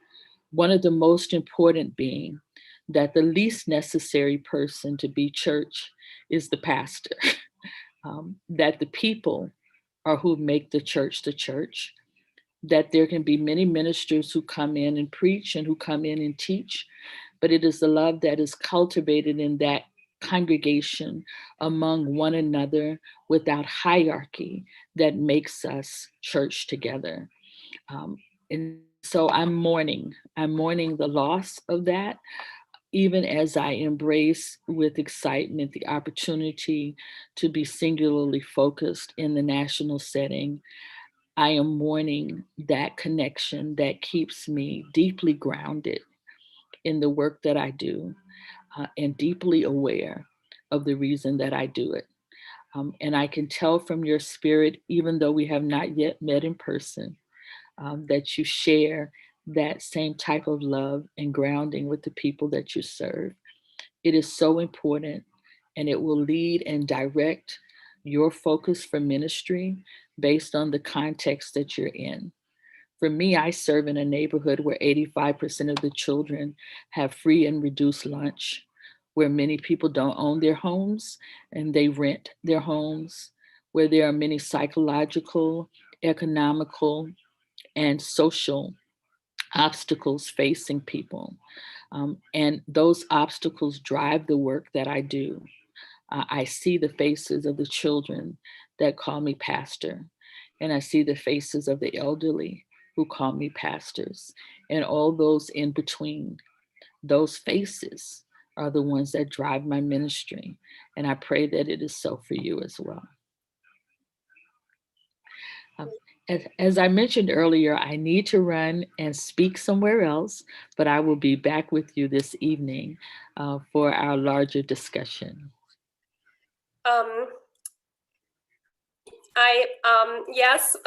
One of the most important being that the least necessary person to be church is the pastor, that the people are who make the church, that there can be many ministers who come in and preach and who come in and teach, but it is the love that is cultivated in that congregation among one another without hierarchy that makes us church together. And so I'm mourning the loss of that, even as I embrace with excitement the opportunity to be singularly focused in the national setting. I am mourning that connection that keeps me deeply grounded in the work that I do and deeply aware of the reason that I do it. And I can tell from your spirit, even though we have not yet met in person, that you share that same type of love and grounding with the people that you serve. It is so important, and it will lead and direct your focus for ministry based on the context that you're in. For me, I serve in a neighborhood where 85% of the children have free and reduced lunch, where many people don't own their homes and they rent their homes, where there are many psychological, economical, and social obstacles facing people. And those obstacles drive the work that I do. I see the faces of the children that call me pastor, and I see the faces of the elderly who call me pastors, and all those in between. Those faces are the ones that drive my ministry, and I pray that it is so for you as well. As I mentioned earlier, I need to run and speak somewhere else, but I will be back with you this evening for our larger discussion. Yes.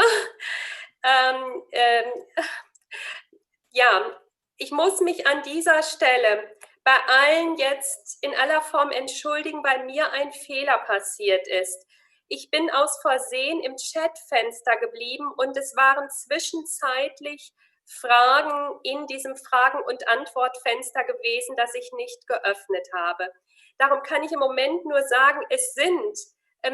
Ja, ich muss mich an dieser Stelle bei allen jetzt in aller Form entschuldigen, weil mir ein Fehler passiert ist. Ich bin aus Versehen im Chatfenster geblieben und es waren zwischenzeitlich Fragen in diesem Fragen- und Antwortfenster gewesen, das ich nicht geöffnet habe. Darum kann ich im Moment nur sagen, es sind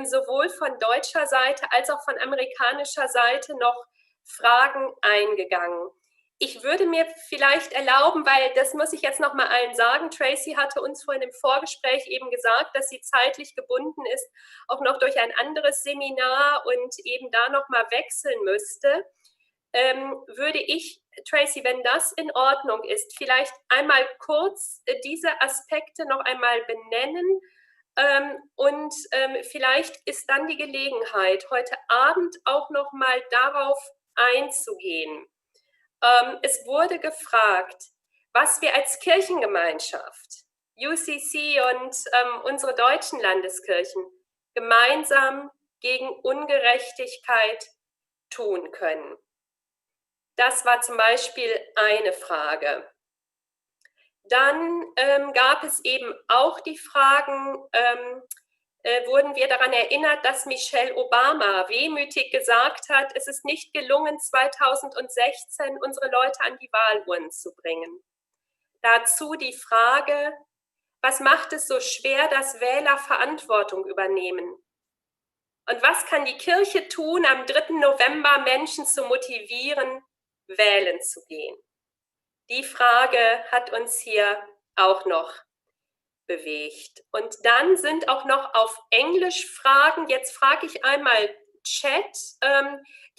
sowohl von deutscher Seite als auch von amerikanischer Seite noch Fragen eingegangen. Ich würde mir vielleicht erlauben, weil das muss ich jetzt noch mal allen sagen, Traci hatte uns vorhin im Vorgespräch eben gesagt, dass sie zeitlich gebunden ist, auch noch durch ein anderes Seminar und eben da noch mal wechseln müsste. Würde ich, Traci, wenn das in Ordnung ist, vielleicht einmal kurz diese Aspekte noch einmal benennen und vielleicht ist dann die Gelegenheit, heute Abend auch noch mal darauf einzugehen. Es wurde gefragt, was wir als Kirchengemeinschaft, UCC und unsere deutschen Landeskirchen gemeinsam gegen Ungerechtigkeit tun können. Das war zum Beispiel eine Frage. Dann gab es eben auch die Fragen, wurden wir daran erinnert, dass Michelle Obama wehmütig gesagt hat, es ist nicht gelungen, 2016 unsere Leute an die Wahlurnen zu bringen. Dazu die Frage, was macht es so schwer, dass Wähler Verantwortung übernehmen? Und was kann die Kirche tun, am 3. November Menschen zu motivieren, wählen zu gehen? Die Frage hat uns hier auch noch bewegt. Und dann sind auch noch auf Englisch Fragen. Jetzt frage ich einmal Chat.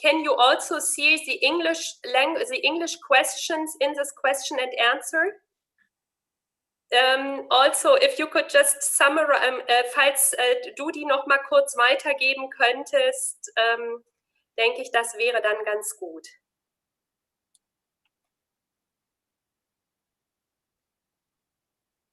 Can you also see the English questions in this question and answer? Also, if you could just summarize, falls du die noch mal kurz weitergeben könntest, denke ich, das wäre dann ganz gut.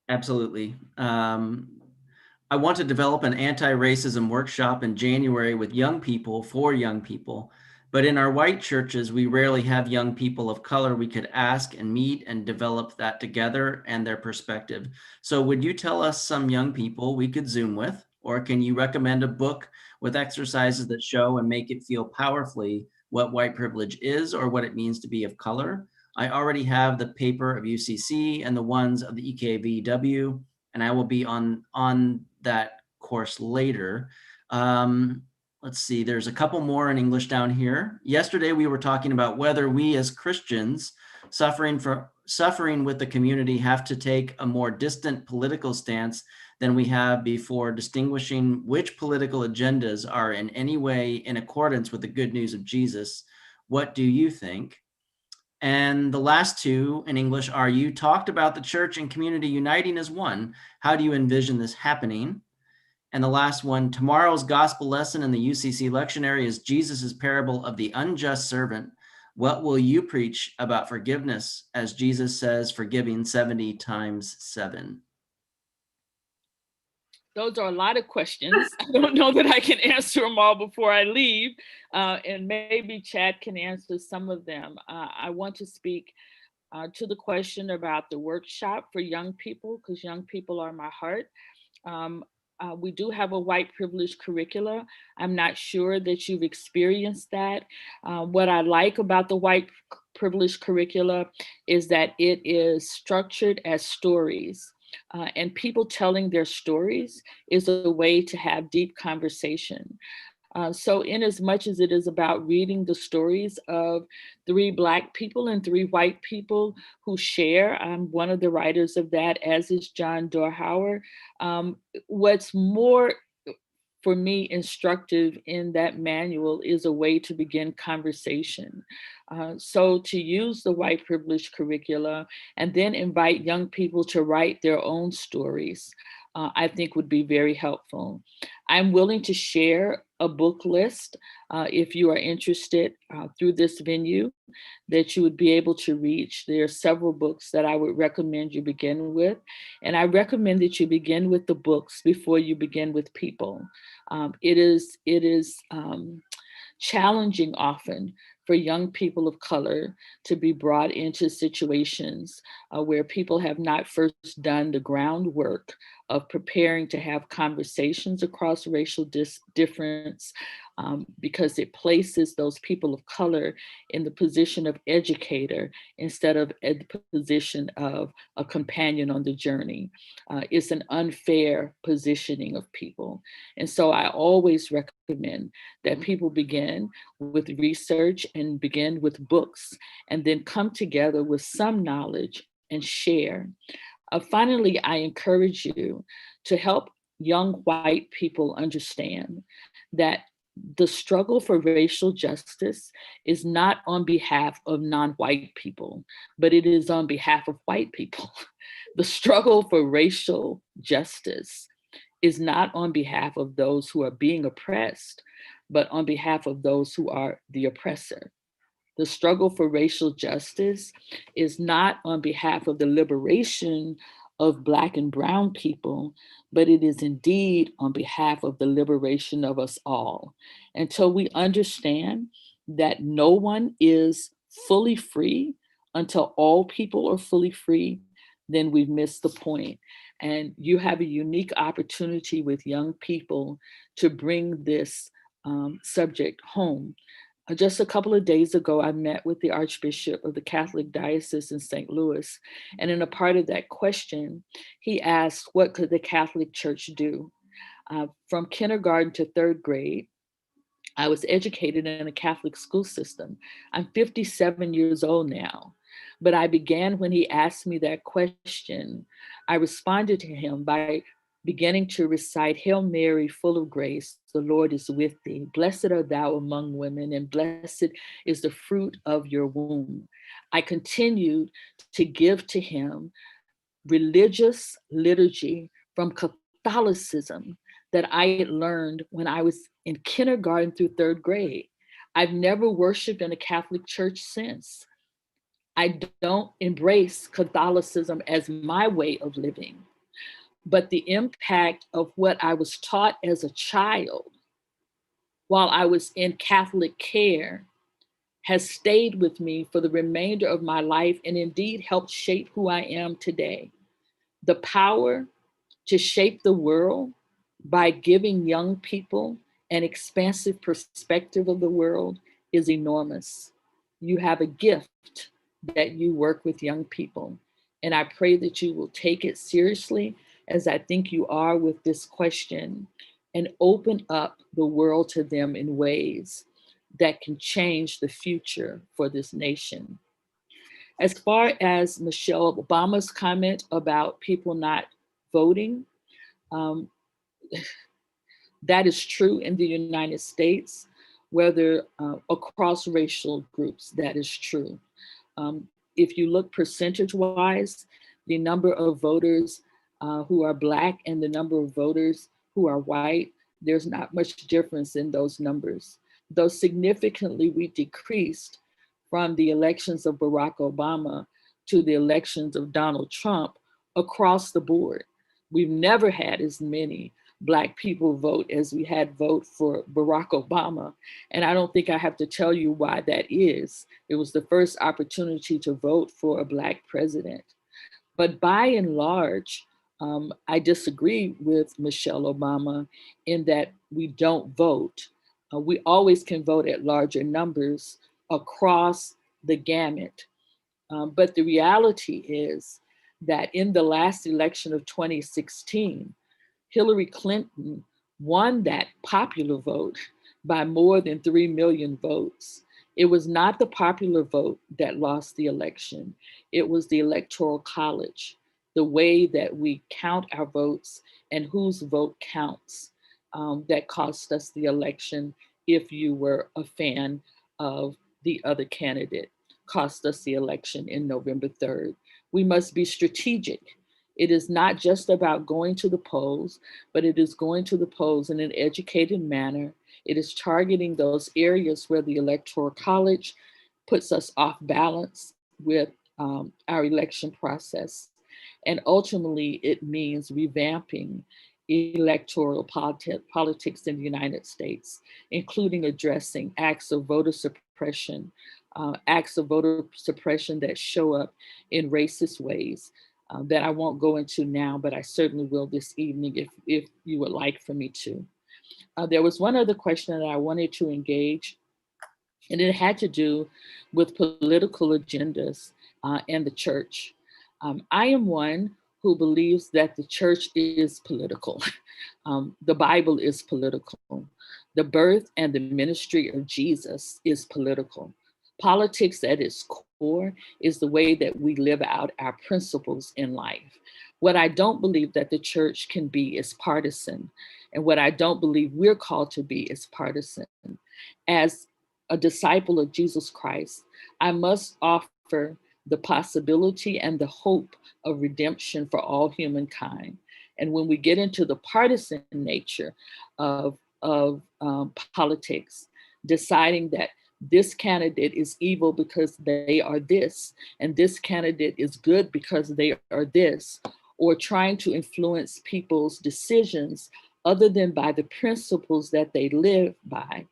Absolutely. I want to develop an anti-racism workshop in January with young people for young people. But in our white churches, we rarely have young people of color we could ask and meet and develop that together and their perspective. So would you tell us some young people we could Zoom with, or can you recommend a book with exercises that show and make it feel powerfully what white privilege is or what it means to be of color? I already have the paper of UCC and the ones of the EKVW, and I will be on that course later. Let's see, there's a couple more in English down here. Yesterday, we were talking about whether we as Christians suffering with the community have to take a more distant political stance than we have before, distinguishing which political agendas are in any way in accordance with the good news of Jesus. What do you think? And the last two in English are, you talked about the church and community uniting as one. How do you envision this happening? And the last one, tomorrow's gospel lesson in the UCC lectionary is Jesus's parable of the unjust servant. What will you preach about forgiveness, as Jesus says, forgiving 70 times 7? Those are a lot of questions. I don't know that I can answer them all before I leave, and maybe Chad can answer some of them. I want to speak to the question about the workshop for young people, because young people are my heart. We do have a white privilege curricula. I'm not sure that you've experienced that. What I like about the white privilege curricula is that it is structured as stories. And people telling their stories is a way to have deep conversation. So in as much as it is about reading the stories of 3 Black people and 3 white people who share, I'm one of the writers of that, as is John Dorhauer. What's more for me instructive in that manual is a way to begin conversation. So to use the white privilege curricula and then invite young people to write their own stories, I think would be very helpful. I'm willing to share a book list if you are interested through this venue that you would be able to reach. There are several books that I would recommend you begin with. And I recommend that you begin with the books before you begin with people. It is challenging often for young people of color to be brought into situations where people have not first done the groundwork of preparing to have conversations across racial difference, because it places those people of color in the position of educator instead of the position of a companion on the journey. It's an unfair positioning of people. And so I always recommend that people begin with research and begin with books and then come together with some knowledge and share. Finally, I encourage you to help young white people understand that the struggle for racial justice is not on behalf of non-white people, but it is on behalf of white people. The struggle for racial justice is not on behalf of those who are being oppressed, but on behalf of those who are the oppressor. The struggle for racial justice is not on behalf of the liberation of Black and Brown people, but it is indeed on behalf of the liberation of us all. Until we understand that no one is fully free until all people are fully free, then we've missed the point. And you have a unique opportunity with young people to bring this subject home. Just a couple of days ago, I met with the Archbishop of the Catholic Diocese in St. Louis. And in a part of that question, he asked, what could the Catholic Church do? From kindergarten to 3rd grade, I was educated in a Catholic school system. I'm 57 years old now. But I began, when he asked me that question, I responded to him by beginning to recite, Hail Mary, full of grace, the Lord is with thee. Blessed art thou among women, and blessed is the fruit of your womb. I continued to give to him religious liturgy from Catholicism that I had learned when I was in kindergarten through third grade. I've never worshiped in a Catholic church since. I don't embrace Catholicism as my way of living, but the impact of what I was taught as a child while I was in Catholic care has stayed with me for the remainder of my life and indeed helped shape who I am today. The power to shape the world by giving young people an expansive perspective of the world is enormous. You have a gift that you work with young people. And I pray that you will take it seriously, as I think you are with this question, and open up the world to them in ways that can change the future for this nation. As far as Michelle Obama's comment about people not voting, um, that is true in the United States, whether across racial groups, that is true. Um, if you look percentage-wise, the number of voters who are Black and the number of voters who are white, there's not much difference in those numbers. Though significantly we decreased from the elections of Barack Obama to the elections of Donald Trump across the board. We've never had as many Black people vote as we had vote for Barack Obama. And I don't think I have to tell you why that is. It was the first opportunity to vote for a Black president. But by and large, I disagree with Michelle Obama in that we don't vote. We always can vote at larger numbers across the gamut. But the reality is that in the last election of 2016, Hillary Clinton won that popular vote by more than 3 million votes. It was not the popular vote that lost the election. It was the Electoral College, the way that we count our votes and whose vote counts, that cost us the election. If you were a fan of the other candidate, cost us the election in November 3rd. We must be strategic. It is not just about going to the polls, but it is going to the polls in an educated manner. It is targeting those areas where the Electoral College puts us off balance with our election process. And ultimately, it means revamping electoral politics in the United States, including addressing acts of voter suppression, that show up in racist ways, that I won't go into now, but I certainly will this evening if you would like for me to. There was one other question that I wanted to engage, and it had to do with political agendas and the church. I am one who believes that the church is political. The Bible is political. The birth and the ministry of Jesus is political. Politics at its core is the way that we live out our principles in life. What I don't believe that the church can be is partisan. And what I don't believe we're called to be is partisan. As a disciple of Jesus Christ, I must offer the possibility and the hope of redemption for all humankind. And when we get into the partisan nature of politics, deciding that this candidate is evil because they are this, and this candidate is good because they are this, or trying to influence people's decisions other than by the principles that they live by,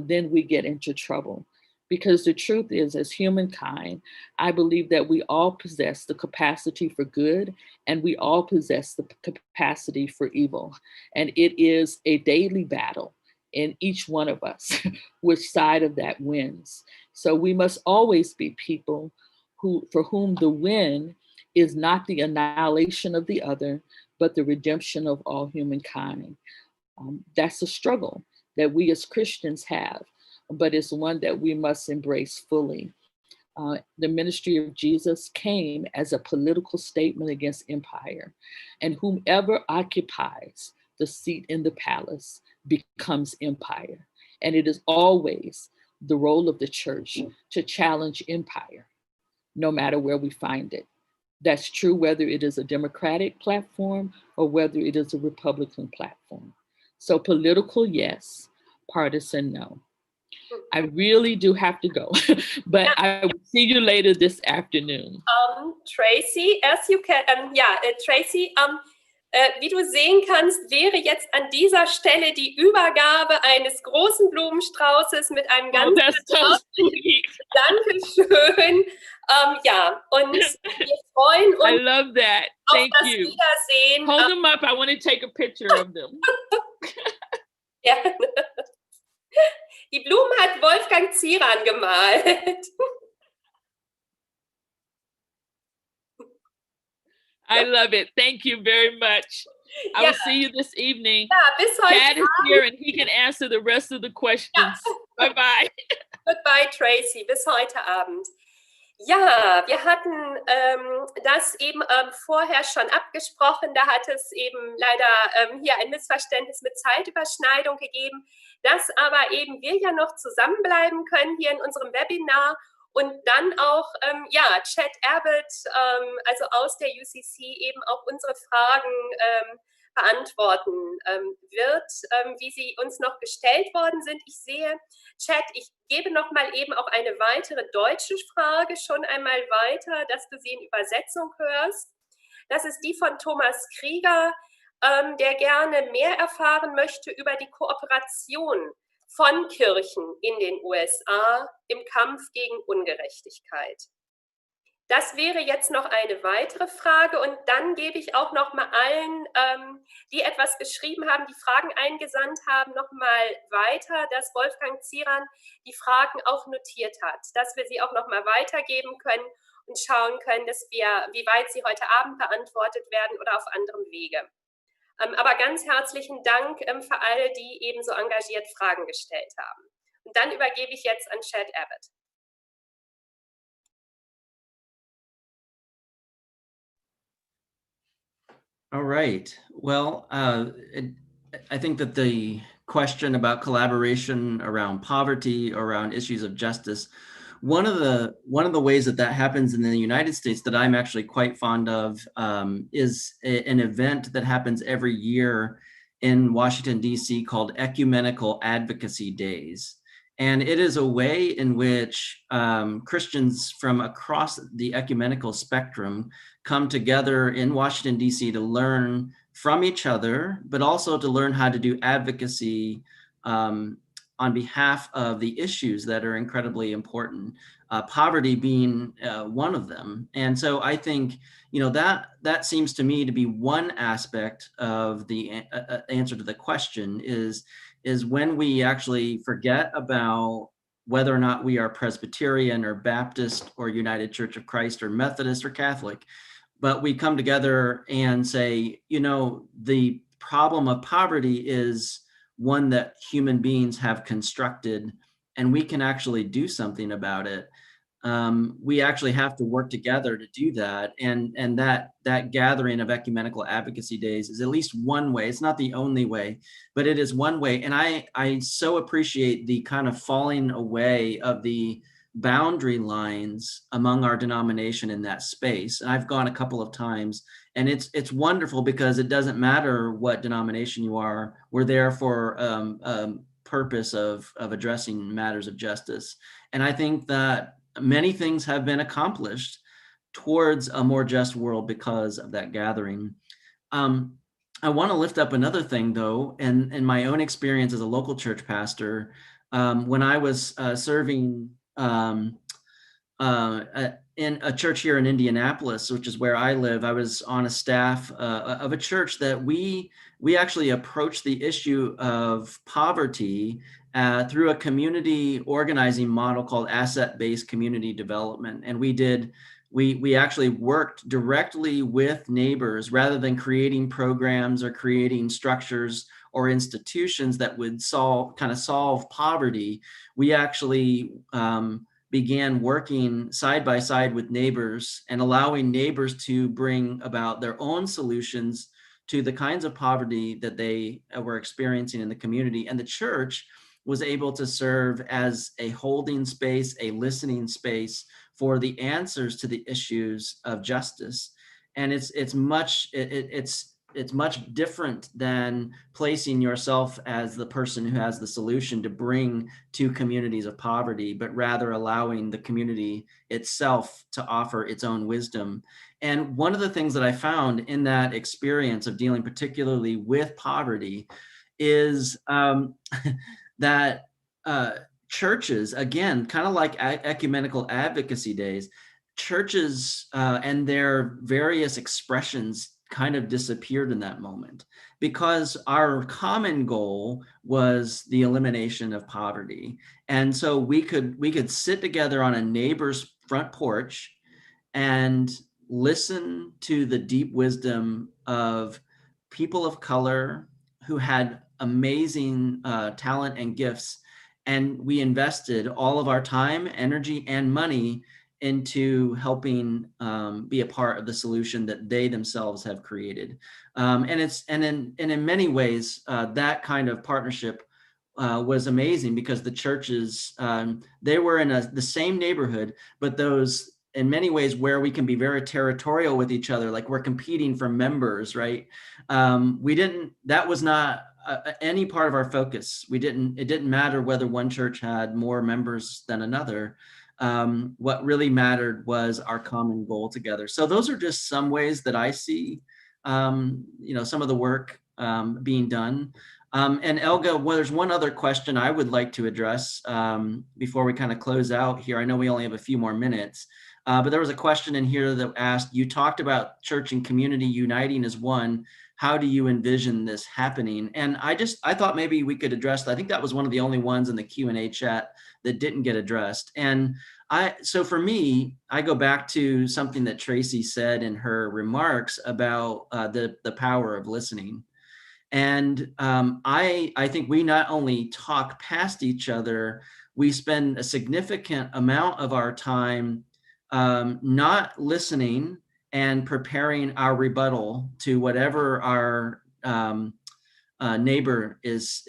then we get into trouble. Because the truth is, as humankind, I believe that we all possess the capacity for good and we all possess the capacity for evil. And it is a daily battle in each one of us, which side of that wins. So we must always be people for whom the win is not the annihilation of the other, but the redemption of all humankind. That's a struggle that we as Christians have, but it's one that we must embrace fully. The ministry of Jesus came as a political statement against empire, and whomever occupies the seat in the palace becomes empire. And it is always the role of the church to challenge empire, no matter where we find it. That's true whether it is a Democratic platform or whether it is a Republican platform. So political, yes. Partisan, no. I really do have to go, but I will see you later this afternoon. Traci, as you can, Traci, wie du sehen kannst, wäre jetzt an dieser Stelle die Übergabe eines großen Blumenstraußes mit einem ganz Dankeschön. Ja, und wir freuen uns I love that. Thank auf das you. Wiedersehen. Hold them up. I want to take a picture of them. Ja. Die Blumen hat Wolfgang Zieran gemalt. I love it. Thank you very much. I will see you this evening. Ja, bis heute Chad is here and he can answer the rest of the questions. Ja. Bye-bye. Goodbye, Traci. Bis heute Abend. Ja, wir hatten das eben vorher schon abgesprochen. Da hat es eben leider hier ein Missverständnis mit Zeitüberschneidung gegeben, dass aber eben wir ja noch zusammenbleiben können hier in unserem Webinar und dann auch, Chad Abbott, also aus der UCC, eben auch unsere Fragen beantworten wird, wie sie uns noch gestellt worden sind. Ich sehe, Chat, ich gebe noch mal eben auch eine weitere deutsche Frage schon einmal weiter, dass du sie in Übersetzung hörst. Das ist die von Thomas Krieger, der gerne mehr erfahren möchte über die Kooperation von Kirchen in den USA im Kampf gegen Ungerechtigkeit. Das wäre jetzt noch eine weitere Frage und dann gebe ich auch noch mal allen, die etwas geschrieben haben, die Fragen eingesandt haben, noch mal weiter, dass Wolfgang Zieran die Fragen auch notiert hat, dass wir sie auch noch mal weitergeben können und schauen können, dass wir, wie weit sie heute Abend beantwortet werden oder auf anderem Wege. Aber ganz herzlichen Dank für alle, die eben so engagiert Fragen gestellt haben. Und dann übergebe ich jetzt an Chad Abbott. All right. Well, I think that the question about collaboration around poverty, around issues of justice, one of the ways that happens in the United States that I'm actually quite fond of is an event that happens every year in Washington, D.C. called Ecumenical Advocacy Days. And it is a way in which Christians from across the ecumenical spectrum come together in Washington, D.C. to learn from each other, but also to learn how to do advocacy on behalf of the issues that are incredibly important, poverty being one of them. And so I think, that seems to me to be one aspect of the answer to the question is when we actually forget about whether or not we are Presbyterian or Baptist or United Church of Christ or Methodist or Catholic, but we come together and say, the problem of poverty is one that human beings have constructed, and we can actually do something about it. We actually have to work together to do that. And that gathering of ecumenical advocacy days is at least one way. It's not the only way, but it is one way. And I so appreciate the kind of falling away of the boundary lines among our denomination in that space. And I've gone a couple of times, and it's wonderful because it doesn't matter what denomination you are. We're there for purpose of addressing matters of justice. And I think that many things have been accomplished towards a more just world because of that gathering. I want to lift up another thing, though, and in my own experience as a local church pastor, when I was serving in a church here in Indianapolis, which is where I live, I was on a staff of a church that we actually approached the issue of poverty through a community organizing model called asset-based community development. And we actually worked directly with neighbors rather than creating programs or creating structures or institutions that would solve poverty. We actually began working side by side with neighbors and allowing neighbors to bring about their own solutions to the kinds of poverty that they were experiencing in the community. And the church was able to serve as a holding space, a listening space for the answers to the issues of justice. And it's much different than placing yourself as the person who has the solution to bring to communities of poverty, but rather allowing the community itself to offer its own wisdom. And one of the things that I found in that experience of dealing particularly with poverty is that churches, again, kind of like ecumenical advocacy days, churches and their various expressions kind of disappeared in that moment, because our common goal was the elimination of poverty. And so we could sit together on a neighbor's front porch and listen to the deep wisdom of people of color who had amazing talent and gifts. And we invested all of our time, energy, and money into helping be a part of the solution that they themselves have created. And in many ways, that kind of partnership was amazing, because the churches, they were in the same neighborhood, but those in many ways where we can be very territorial with each other, like we're competing for members, right? That was not any part of our focus. It didn't matter whether one church had more members than another. What really mattered was our common goal together. So those are just some ways that I see, some of the work being done. And Elga, well, there's one other question I would like to address before we kind of close out here. I know we only have a few more minutes, but there was a question in here that asked, you talked about church and community uniting as one. How do you envision this happening? And I thought maybe we could address that. I think that was one of the only ones in the Q&A chat that didn't get addressed. And so for me, I go back to something that Traci said in her remarks about the power of listening. And I think we not only talk past each other, we spend a significant amount of our time not listening and preparing our rebuttal to whatever our neighbor is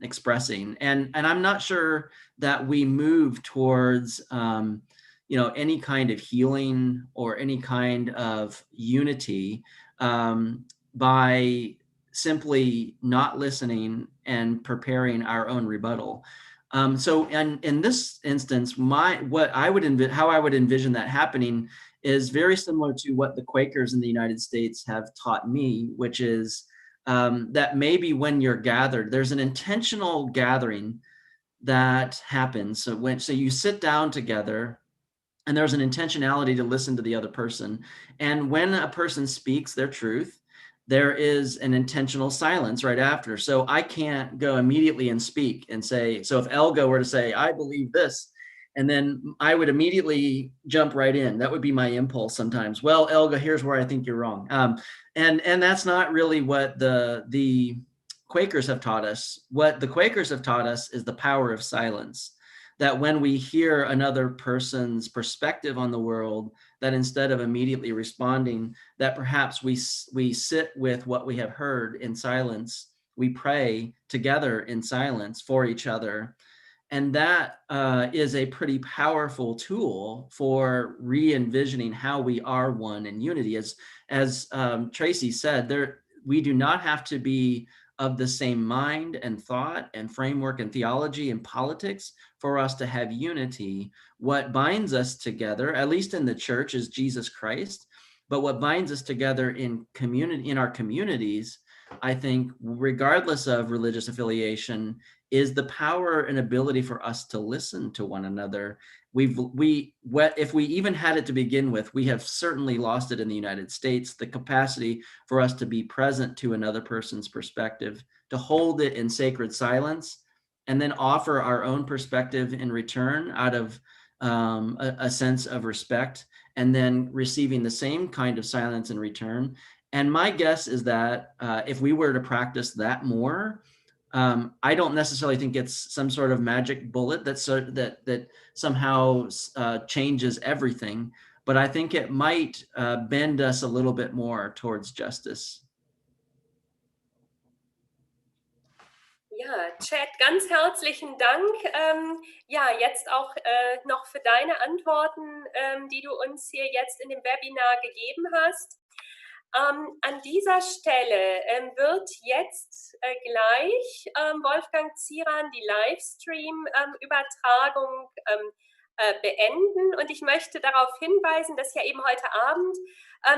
expressing. And I'm not sure that we move towards any kind of healing or any kind of unity by simply not listening and preparing our own rebuttal. So in this instance, how I would envision that happening is very similar to what the Quakers in the United States have taught me, which is that maybe when you're gathered, there's an intentional gathering that happens. So you sit down together, and there's an intentionality to listen to the other person. And when a person speaks their truth, there is an intentional silence right after. So I can't go immediately and speak and say, so if Elga were to say, I believe this, and then I would immediately jump right in. That would be my impulse sometimes. Well, Elga, here's where I think you're wrong. And that's not really what the Quakers have taught us. What the Quakers have taught us is the power of silence. That when we hear another person's perspective on the world, that instead of immediately responding, that perhaps we sit with what we have heard in silence. We pray together in silence for each other. And that is a pretty powerful tool for re-envisioning how we are one in unity. As Traci said, we do not have to be of the same mind and thought and framework and theology and politics for us to have unity. What binds us together, at least in the church, is Jesus Christ. But what binds us together in our communities, I think, regardless of religious affiliation, is the power and ability for us to listen to one another. If we even had it to begin with, we have certainly lost it in the United States, the capacity for us to be present to another person's perspective, to hold it in sacred silence, and then offer our own perspective in return out of a sense of respect, and then receiving the same kind of silence in return. And my guess is that if we were to practice that more, I don't necessarily think it's some sort of magic bullet that somehow changes everything, but I think it might bend us a little bit more towards justice. Ja, Chad, ganz herzlichen Dank. Jetzt auch noch für deine Antworten, die du uns hier jetzt in dem Webinar gegeben hast. An dieser Stelle wird jetzt gleich Wolfgang Zieran die Livestream-Übertragung beenden. Und ich möchte darauf hinweisen, dass ja eben heute Abend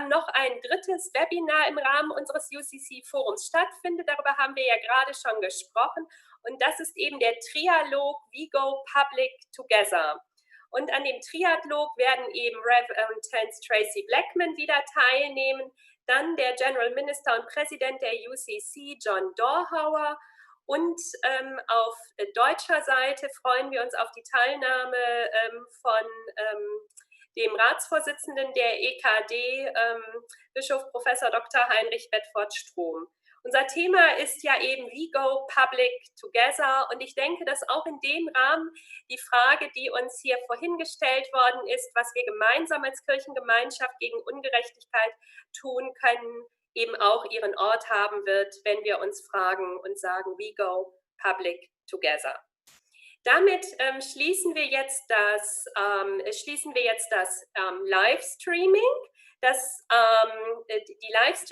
noch ein drittes Webinar im Rahmen unseres UCC Forums stattfindet. Darüber haben wir ja gerade schon gesprochen. Und das ist eben der Trialog We Go Public Together. Und an dem Trialog werden eben Reverend Traci Blackmon wieder teilnehmen, dann der General Minister und Präsident der UCC, John Dorhauer. Und auf deutscher Seite freuen wir uns auf die Teilnahme von dem Ratsvorsitzenden der EKD, Bischof Professor Dr. Heinrich Bedford-Strom. Unser Thema ist ja eben We Go Public Together und ich denke, dass auch in dem Rahmen die Frage, die uns hier vorhin gestellt worden ist, was wir gemeinsam als Kirchengemeinschaft gegen Ungerechtigkeit tun können, eben auch ihren Ort haben wird, wenn wir uns fragen und sagen, We Go Public Together. Damit schließen wir jetzt das Livestreaming. Die Livestream